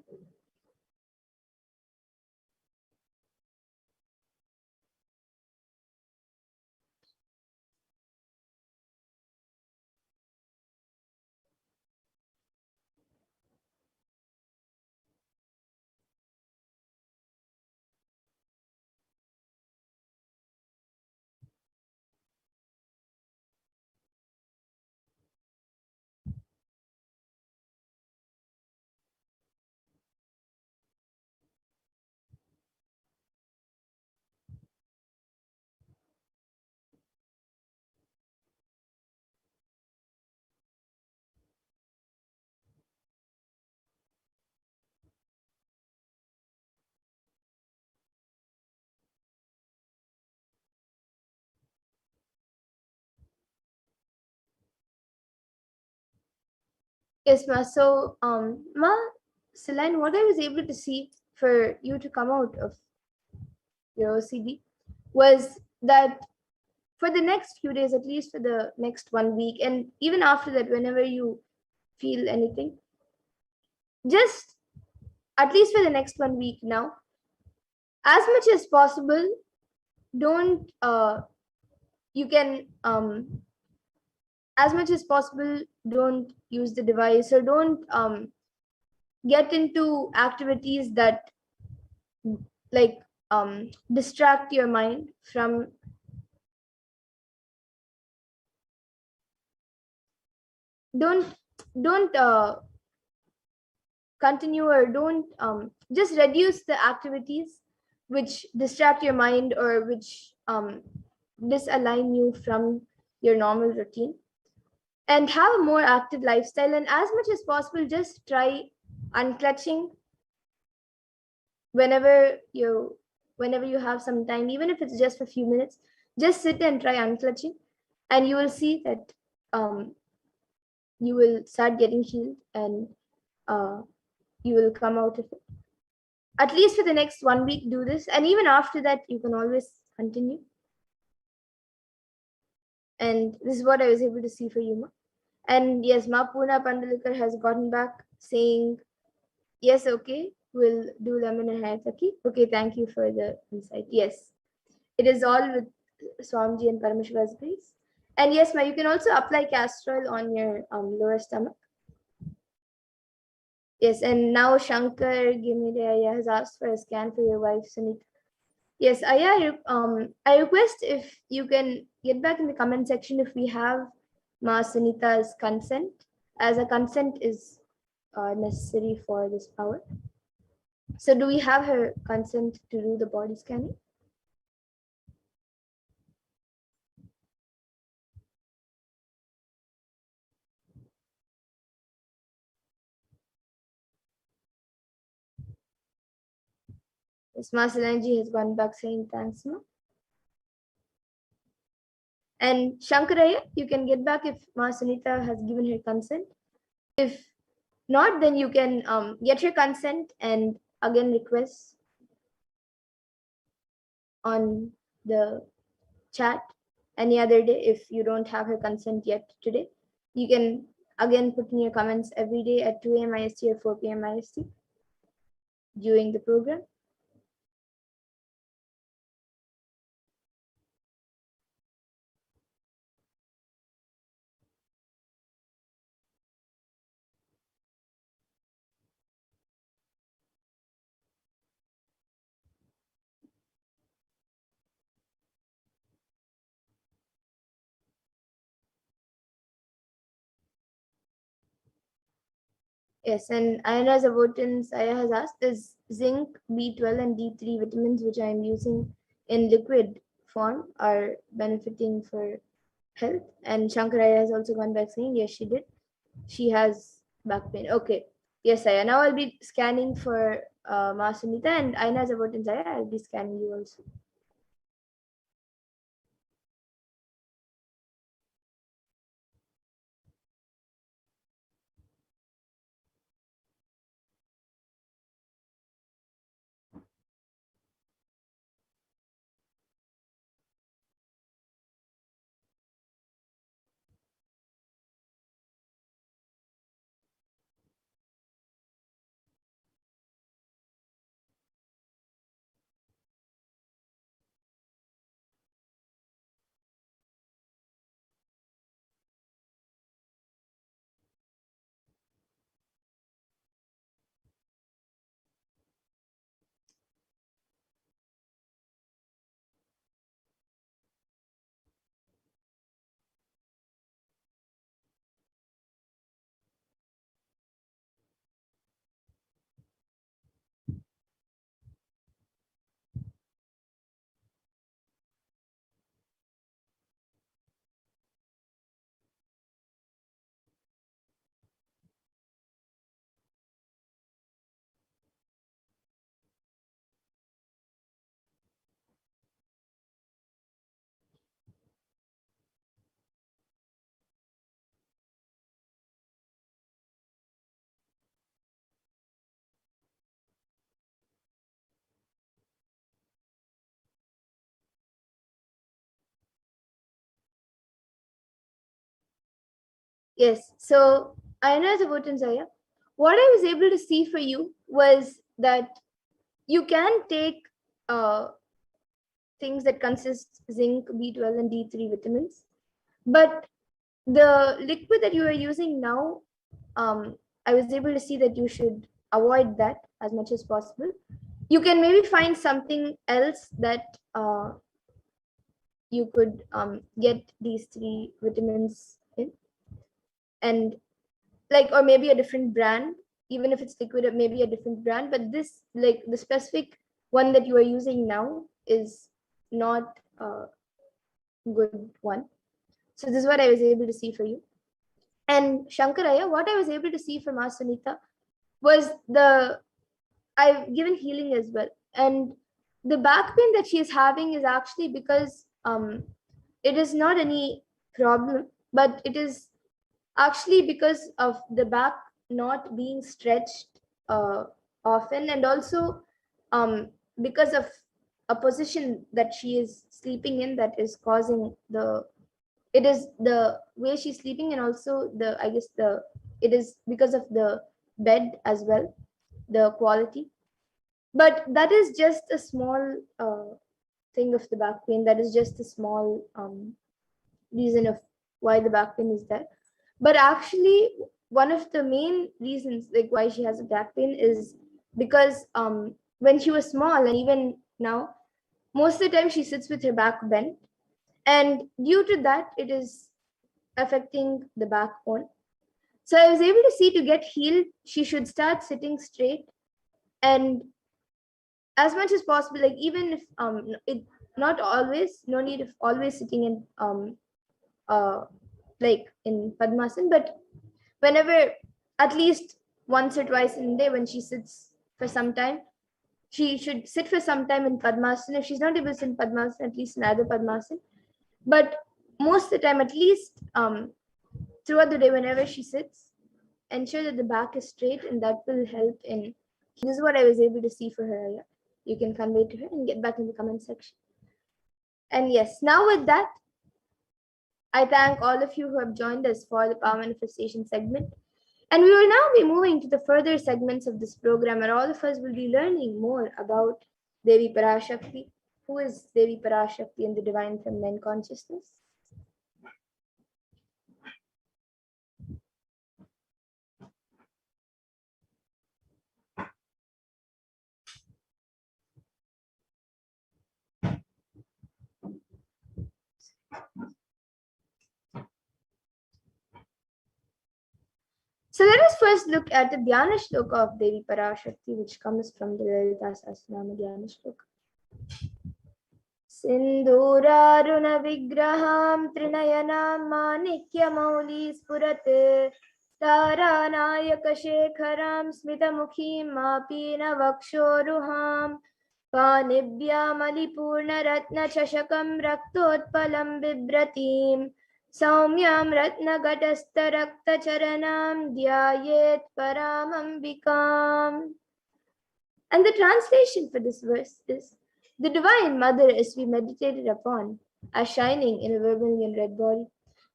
Yes, Ma. So, Ma, Celine, what I was able to see for you to come out of your OCD was that for the next few days, at least for the next 1 week, and even after that, whenever you feel anything, just at least for the next 1 week now, as much as possible, don't you can as much as possible don't use the device or don't get into activities that like distract your mind from don't continue or don't just reduce the activities which distract your mind or which disalign you from your normal routine, and have a more active lifestyle. And as much as possible, just try unclutching whenever you have some time, even if it's just for a few minutes. Just sit and try unclutching, and you will see that you will start getting healed, and you will come out of it. At least for the next 1 week, do this, and even after that, you can always continue. And this is what I was able to see for you, Ma. And yes, Ma Puna Pandalikar has gotten back saying, yes, okay, we'll do lemon and hayataki. Okay, thank you for the insight. Yes, it is all with Swamiji and Paramashiva's grace. And yes, Ma, you can also apply castor oil on your lower stomach. Yes, and now Shankar Gimide has asked for a scan for your wife, Sunita. Yes, I request if you can get back in the comment section if we have Ma Sunita's consent, as a consent is necessary for this power. So do we have her consent to do the body scanning? Yes, Ma Solanji has gone back saying thanks, Ma. And Shankaraya, you can get back if Ma Sunita has given her consent. If not, then you can get your consent and again request on the chat any other day. If you don't have her consent yet today, you can again put in your comments every day at 2 a.m. IST or 4 p.m. IST during the program. Yes, and Ayana Zavotin Saya has asked, is zinc, B12 and D3 vitamins which I am using in liquid form are benefiting for health? And Shankaraya has also gone back saying, yes, she did. She has back pain. Okay. Yes, Saya. Now I'll be scanning for Ma Sunita, and Aina is about in Zaya. I'll be scanning you also. Yes. So Aina is about in Zaya. What I was able to see for you was that you can take uh, things that consist zinc, B12, and D3 vitamins, but the liquid that you are using now, I was able to see that you should avoid that as much as possible. You can maybe find something else that you could get these three vitamins in, and like, or maybe a different brand, even if it's liquid, it may be a different brand, but this, like the specific one that you are using now, is not a good one. So this is what I was able to see for you. And Shankaraya, what I was able to see from Asanita was I've given healing as well. And the back pain that she is having is actually because it is not any problem, but it is actually because of the back not being stretched uh, often, and also because of a position that she is sleeping in that is causing it is the way she's sleeping, and also it is because of the bed as well, the quality. But that is just a small thing of the back pain. That is just a small reason of why the back pain is there. But actually, one of the main reasons, like why she has a back pain, is because when she was small, and even now, most of the time she sits with her back bent, and due to that, it is affecting the backbone. So I was able to see, to get healed, she should start sitting straight, and as much as possible, like even if it not always, no need of always sitting in uh like in Padmasan, but whenever, at least once or twice in a day, when she sits for some time, she should sit for some time in Padmasan. If she's not able to sit in Padmasan, at least in other Padmasan. But most of the time, at least throughout the day, whenever she sits, ensure that the back is straight, and that will help in. This is what I was able to see for her. Yeah. You can convey to her and get back in the comment section. And yes, now with that, I thank all of you who have joined us for the Power Manifestation segment. And we will now be moving to the further segments of this program, where all of us will be learning more about Devi Parashakti. Who is Devi Parashakti in the Divine Feminine Consciousness? So let us first look at the Dhyana Shloka of Devi Parashakti, which comes from the Lalita Sahasranama Dhyana Shloka. Sindhuraruna vigraham trinayanam manikya mauli spurat तारानायकशेखरां स्मितमुखीं मापीनवक्षोरुहां पाणिभ्यामलिपूर्णरत्नचषकं रक्तोत्पलं बिभ्रतीं सौम्यां रत्नघटस्थरक्तचरणां ध्यायेत् परामम्बिकाम्. And the translation for this verse is: the Divine Mother is to be meditated upon as shining in a vermilion red body,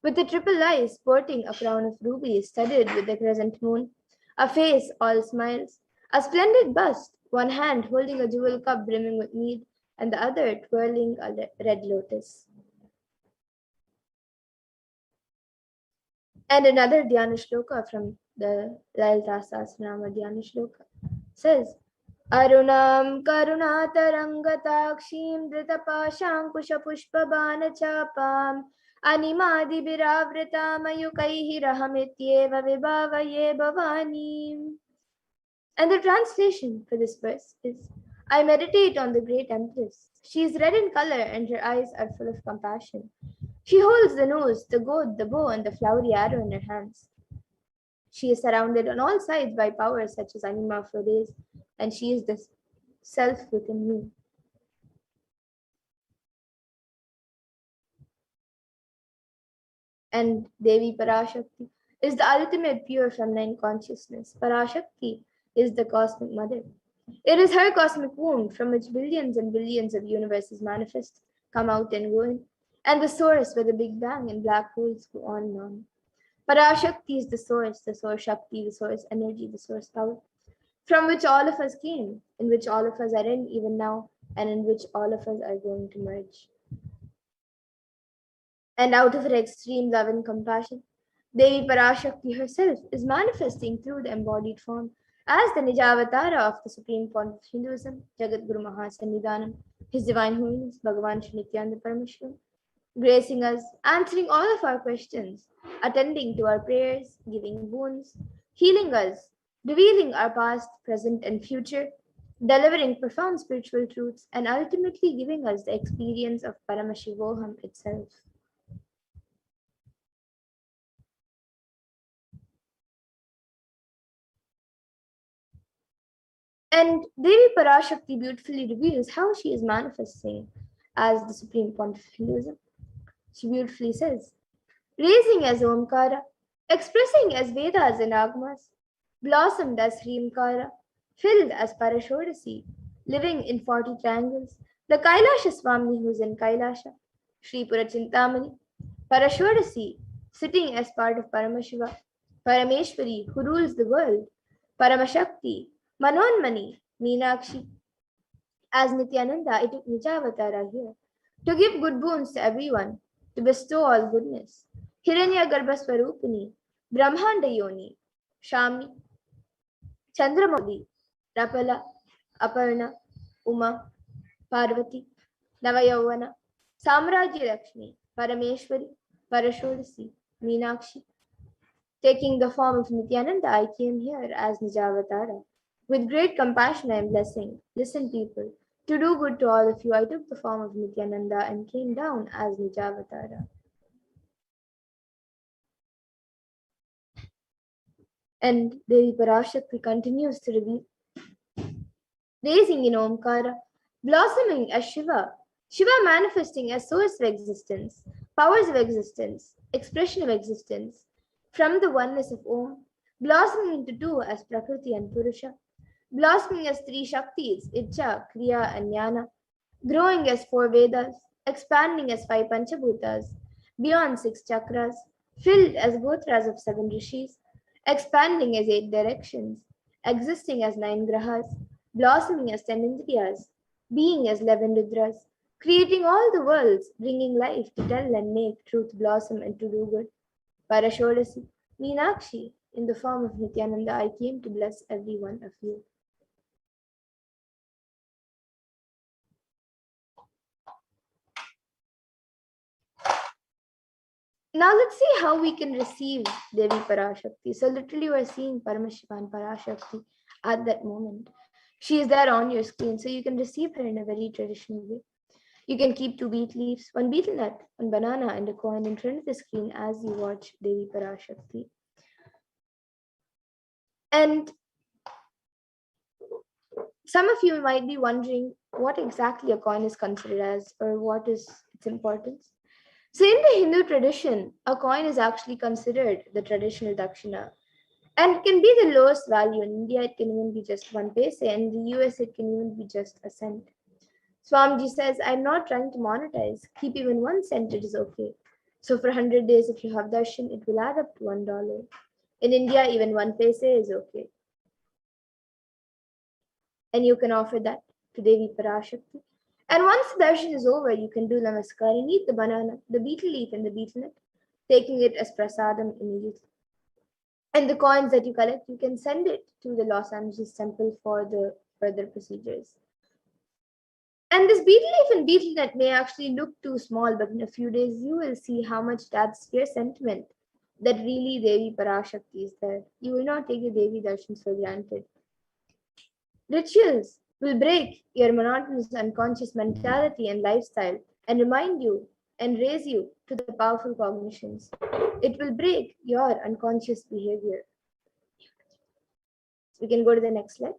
with a triple eye sporting a crown of rubies studded with the crescent moon, a face all smiles, a splendid bust, one hand holding a jewel cup brimming with mead, and the other twirling a red lotus. And another Dhyana Shloka from the Lalita Sahasranama Dhyana Shloka says: Arunam karunatarangatakshiim dhritapaashankushpushpabanachapam animadibhiravritam ayukaihi vibhavaye bhavani. And the translation for this verse is: I meditate on the great Empress. She is red in color and her eyes are full of compassion. She holds the nose, the goad, the bow, and the flowery arrow in her hands. She is surrounded on all sides by powers such as Anima Flores, and she is the self within me. And Devi Parashakti is the ultimate pure feminine consciousness. Parashakti is the cosmic mother. It is her cosmic womb from which billions and billions of universes manifest, come out and go in, and the source where the Big Bang and black holes go on and on. Parashakti is the source Shakti, the source energy, the source power, from which all of us came, in which all of us are in even now, and in which all of us are going to merge. And out of her extreme love and compassion, Devi Parashakti herself is manifesting through the embodied form as the Nijavatara of the Supreme Point of Hinduism, Jagat Guru Mahasannidhanam, His Divine Holiness, Bhagavan Shri Nithyananda Paramashivam, gracing us, answering all of our questions, attending to our prayers, giving boons, healing us, revealing our past, present, and future, delivering profound spiritual truths, and ultimately giving us the experience of Paramashivoham itself. And Devi Parashakti beautifully reveals how she is manifesting as the Supreme Pontiff of Hinduism. She beautifully says, raising as Omkara, expressing as Vedas and Agmas, blossomed as Hrimkara, filled as Parashodasi, living in 40 triangles, the Kailasha Swami who is in Kailasha, Sri Purachintamani, Parashodasi, sitting as part of Paramashiva, Parameshwari who rules the world, Paramashakti, Manonmani, Meenakshi. As Nithyananda, I took Nijavatara here to give good boons to everyone, to bestow all goodness. Hiranya Garbhaswarupini, Brahmanda Yoni, Shami, Chandramali, Rapala, Aparna, Uma, Parvati, Navayavana, Samrajya Lakshmi, Parameshwari, Parashodasi, Meenakshi. Taking the form of Nithyananda, I came here as Nijavatara. With great compassion, I am blessing. Listen, people, to do good to all of you, I took the form of Nithyananda and came down as Nijavatara. And Devi Parashakti continues to reveal, raising in Omkara, blossoming as Shiva, Shiva manifesting as source of existence, powers of existence, expression of existence, from the oneness of Om, blossoming into two as Prakriti and Purusha, blossoming as three Shaktis, Icha, Kriya, and Jnana, growing as four Vedas, expanding as five Panchabhutas, beyond six chakras, filled as Gotras of seven Rishis, expanding as eight directions, existing as nine Grahas, blossoming as 10 Indriyas, being as 11 Rudras, creating all the worlds, bringing life to tell and make truth blossom and to do good. Parashodasi, Meenakshi, in the form of Nithyananda, I came to bless every one of you. Now let's see how we can receive Devi Parashakti. So literally we're seeing Paramashiva and Parashakti at that moment. She is there on your screen, so you can receive her in a very traditional way. You can keep 2 beet leaves, 1 betel nut, 1 banana, and a coin in front of the screen as you watch Devi Parashakti. And some of you might be wondering what exactly a coin is considered as, or what is its importance. So in the Hindu tradition, a coin is actually considered the traditional dakshina, and it can be the lowest value. In India, it can even be just 1 paise. In the US, it can even be just a cent. Swamiji says, I'm not trying to monetize. Keep even 1 cent, it is okay. So for 100 days, if you have darshan, it will add up to $1. In India, even 1 paise is okay. And you can offer that to Devi Parashakti. And once the darshan is over, you can do namaskar and eat the banana, the betel leaf, and the betel nut, taking it as prasadam immediately. And the coins that you collect, you can send it to the Los Angeles temple for the further procedures. And this betel leaf and betel nut may actually look too small, but in a few days you will see how much that's your sentiment that really Devi Parashakti is there. You will not take the Devi darshans for granted. Rituals will break your monotonous unconscious mentality and lifestyle and remind you and raise you to the powerful cognitions. It will break your unconscious behavior. We can go to the next slide.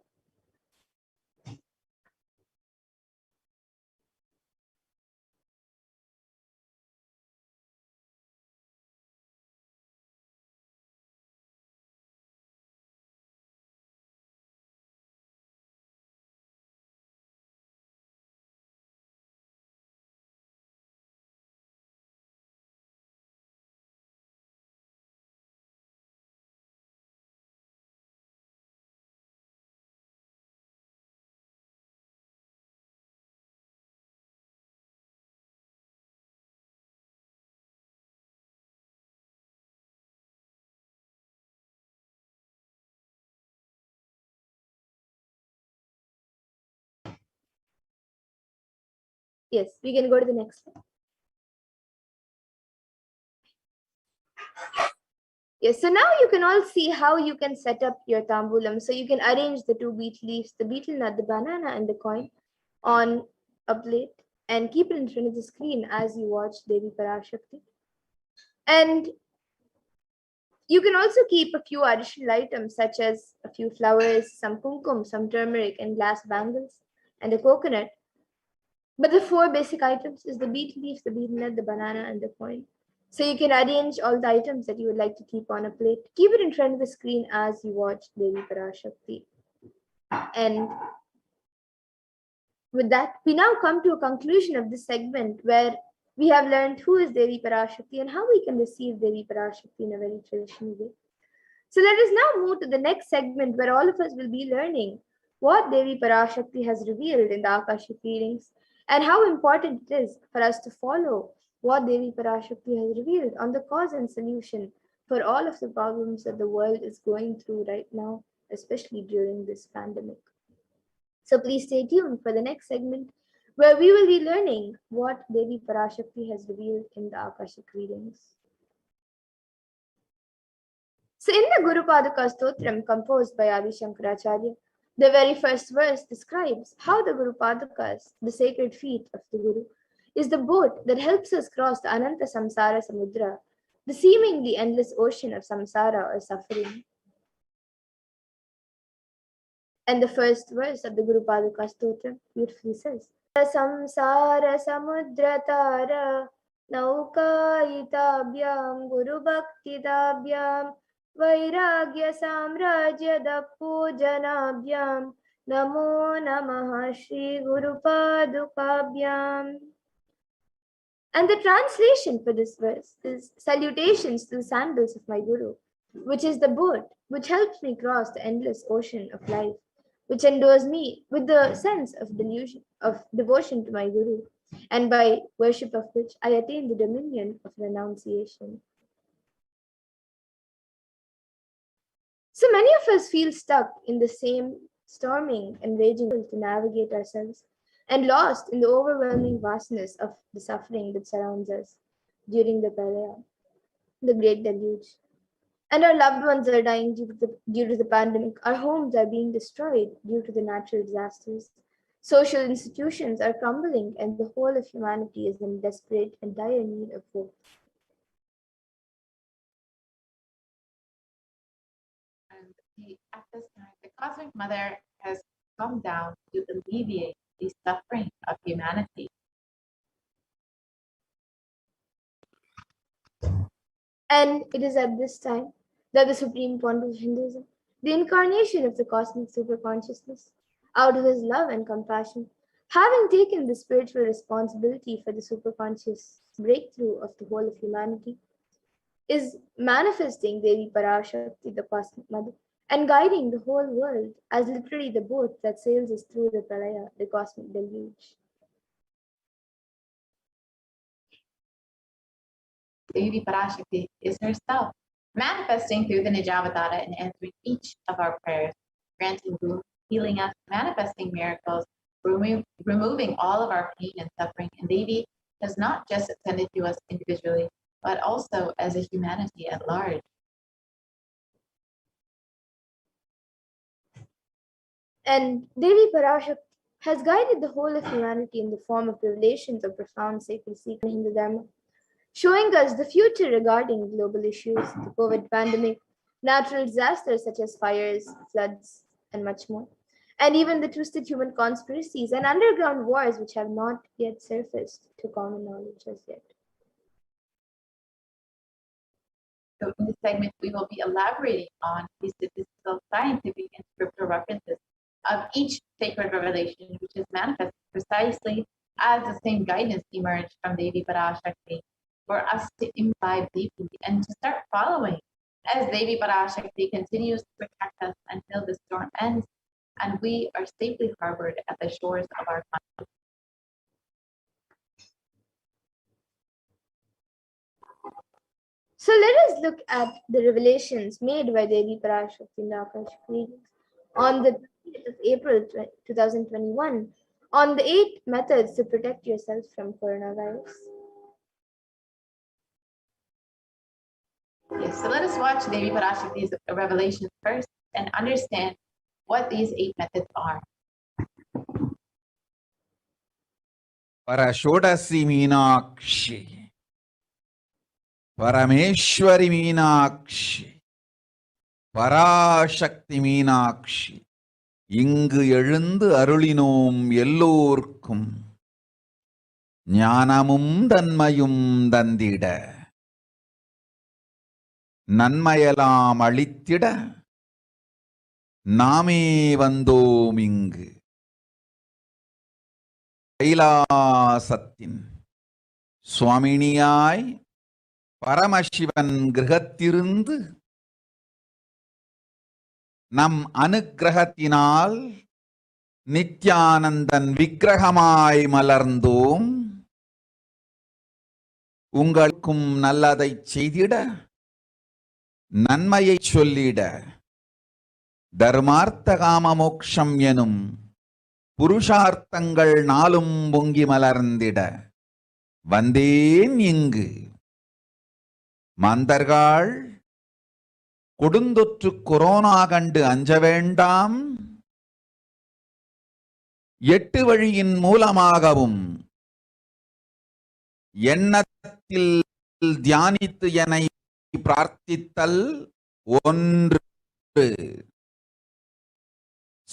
Yes, we can go to the next slide. Yes, so now you can all see how you can set up your tambulam. So you can arrange the two betel leaves, the betel nut, the banana, and the coin on a plate and keep it in front of the screen as you watch Devi Parashakti. And you can also keep a few additional items such as a few flowers, some kumkum, some turmeric, and glass bangles, and a coconut. But the four basic items is the betel leaf, the betel nut, the banana, and the coin. So you can arrange all the items that you would like to keep on a plate. Keep it in front of the screen as you watch Devi Parashakti. And with that, we now come to a conclusion of this segment where we have learned who is Devi Parashakti and how we can receive Devi Parashakti in a very traditional way. So let us now move to the next segment where all of us will be learning what Devi Parashakti has revealed in the Akashic readings and how important it is for us to follow what Devi Parashakti has revealed on the cause and solution for all of the problems that the world is going through right now, especially during this pandemic. So please stay tuned for the next segment where we will be learning what Devi Parashakti has revealed in the Akashic readings. So in the Guru Padaka Stotram composed by Adi Shankaracharya, the very first verse describes how the Guru Padakas, the sacred feet of the Guru, is the boat that helps us cross the Ananta Samsara Samudra, the seemingly endless ocean of samsara or suffering. And the first verse of the Guru Padaka Stotram beautifully says, Samsara Samudra Tara Naukaitabhyam Guru Bhaktitabhyam Vairagya Samrajya Dappu Janabhyam Namo Namaha Shri Guru Padukabhyam. And the translation for this verse is salutations to the sandals of my Guru, which is the boat which helps me cross the endless ocean of life, which endows me with the sense of devotion to my Guru, and by worship of which I attain the dominion of renunciation. So many of us feel stuck in the same storming and raging to navigate ourselves and lost in the overwhelming vastness of the suffering that surrounds us during the Pralaya, the great deluge. And our loved ones are dying due to the pandemic. Our homes are being destroyed due to the natural disasters. Social institutions are crumbling, and the whole of humanity is in desperate and dire need of hope. And the At this time, the Cosmic Mother has come down to alleviate the suffering of humanity. And it is at this time that the Supreme Pontiff of Hinduism, the incarnation of the cosmic superconsciousness, out of his love and compassion, having taken the spiritual responsibility for the superconscious breakthrough of the whole of humanity, is manifesting Devi Parashakti, the cosmic mother, and guiding the whole world as literally the boat that sails us through the pralaya, the cosmic deluge. Devi Parashakti is herself manifesting through the Nijavatara and answering each of our prayers, granting boon, healing us, manifesting miracles, removing all of our pain and suffering. And Devi has not just attended to us individually, but also as a humanity at large. And Devi Parashakti has guided the whole of humanity in the form of revelations of profound sacred secrets in Hindu Dharma, showing us the future regarding global issues, the COVID pandemic, natural disasters such as fires, floods, and much more, and even the twisted human conspiracies and underground wars which have not yet surfaced to common knowledge as yet. So in this segment, we will be elaborating on the statistical, scientific, and scriptural references of each sacred revelation, which is manifested precisely as the same guidance emerged from Devi Parashakti, for us to imbibe deeply and to start following as Devi Parashakti continues to protect us until the storm ends and we are safely harbored at the shores of our country. So let us look at the revelations made by Devi Parashakti in the Akashic readings on the 20th of April 2021 on the 8 methods to protect yourself from coronavirus. Yes, so let us watch Devi Parashakti's revelations first and understand what these 8 methods are. Parashodasi Meenakshi, Parameshwari Meenakshi, Parashakti Meenakshi, இங்கு எழுந்து அருளினோம் எல்லோர்க்கும் ஞானமும் தன்மையும் தந்திட நன்மையெல்லாம் அளித்திட நாமே வந்தோம் இங்கு கைலாசத்தின் சுவாமினியாய் பரமசிவன் கிரகத்திருந்து நம் அனுக்கிரகத்தினால் நித்யானந்தன் விக்கிரகமாய் மலர்ந்தோம். உங்களுக்கும் நல்லதை செய்திட நன்மையை சொல்லிட தர்மார்த்த காம மோக்ஷம் எனும் புருஷார்த்தங்கள் நாளும் பொங்கி மலர்ந்திட வந்தேன் இங்கு. மாந்தர்கள் கொடுந்தொற்று கொரோனா கண்டு அஞ்ச வேண்டாம். 8 வழியின் மூலமாகவும் எண்ணத்தில் தியானித்து என்னை பிரார்த்தித்தல் 1,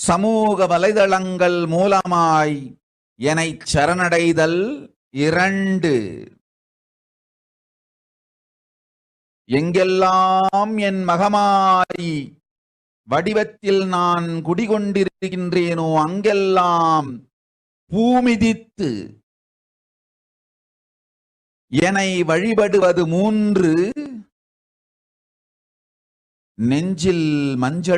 சமூக வலைதளங்கள் மூலமாய் என்னை சரணடைதல் 2, எங்கெல்லாம் என் மகமாரி வடிவத்தில் நான் குடிகொண்டிருக்கின்றேனோ அங்கெல்லாம் பூமிதித்து என்னை வழிபடுவது 3, நெஞ்சில் மஞ்சள்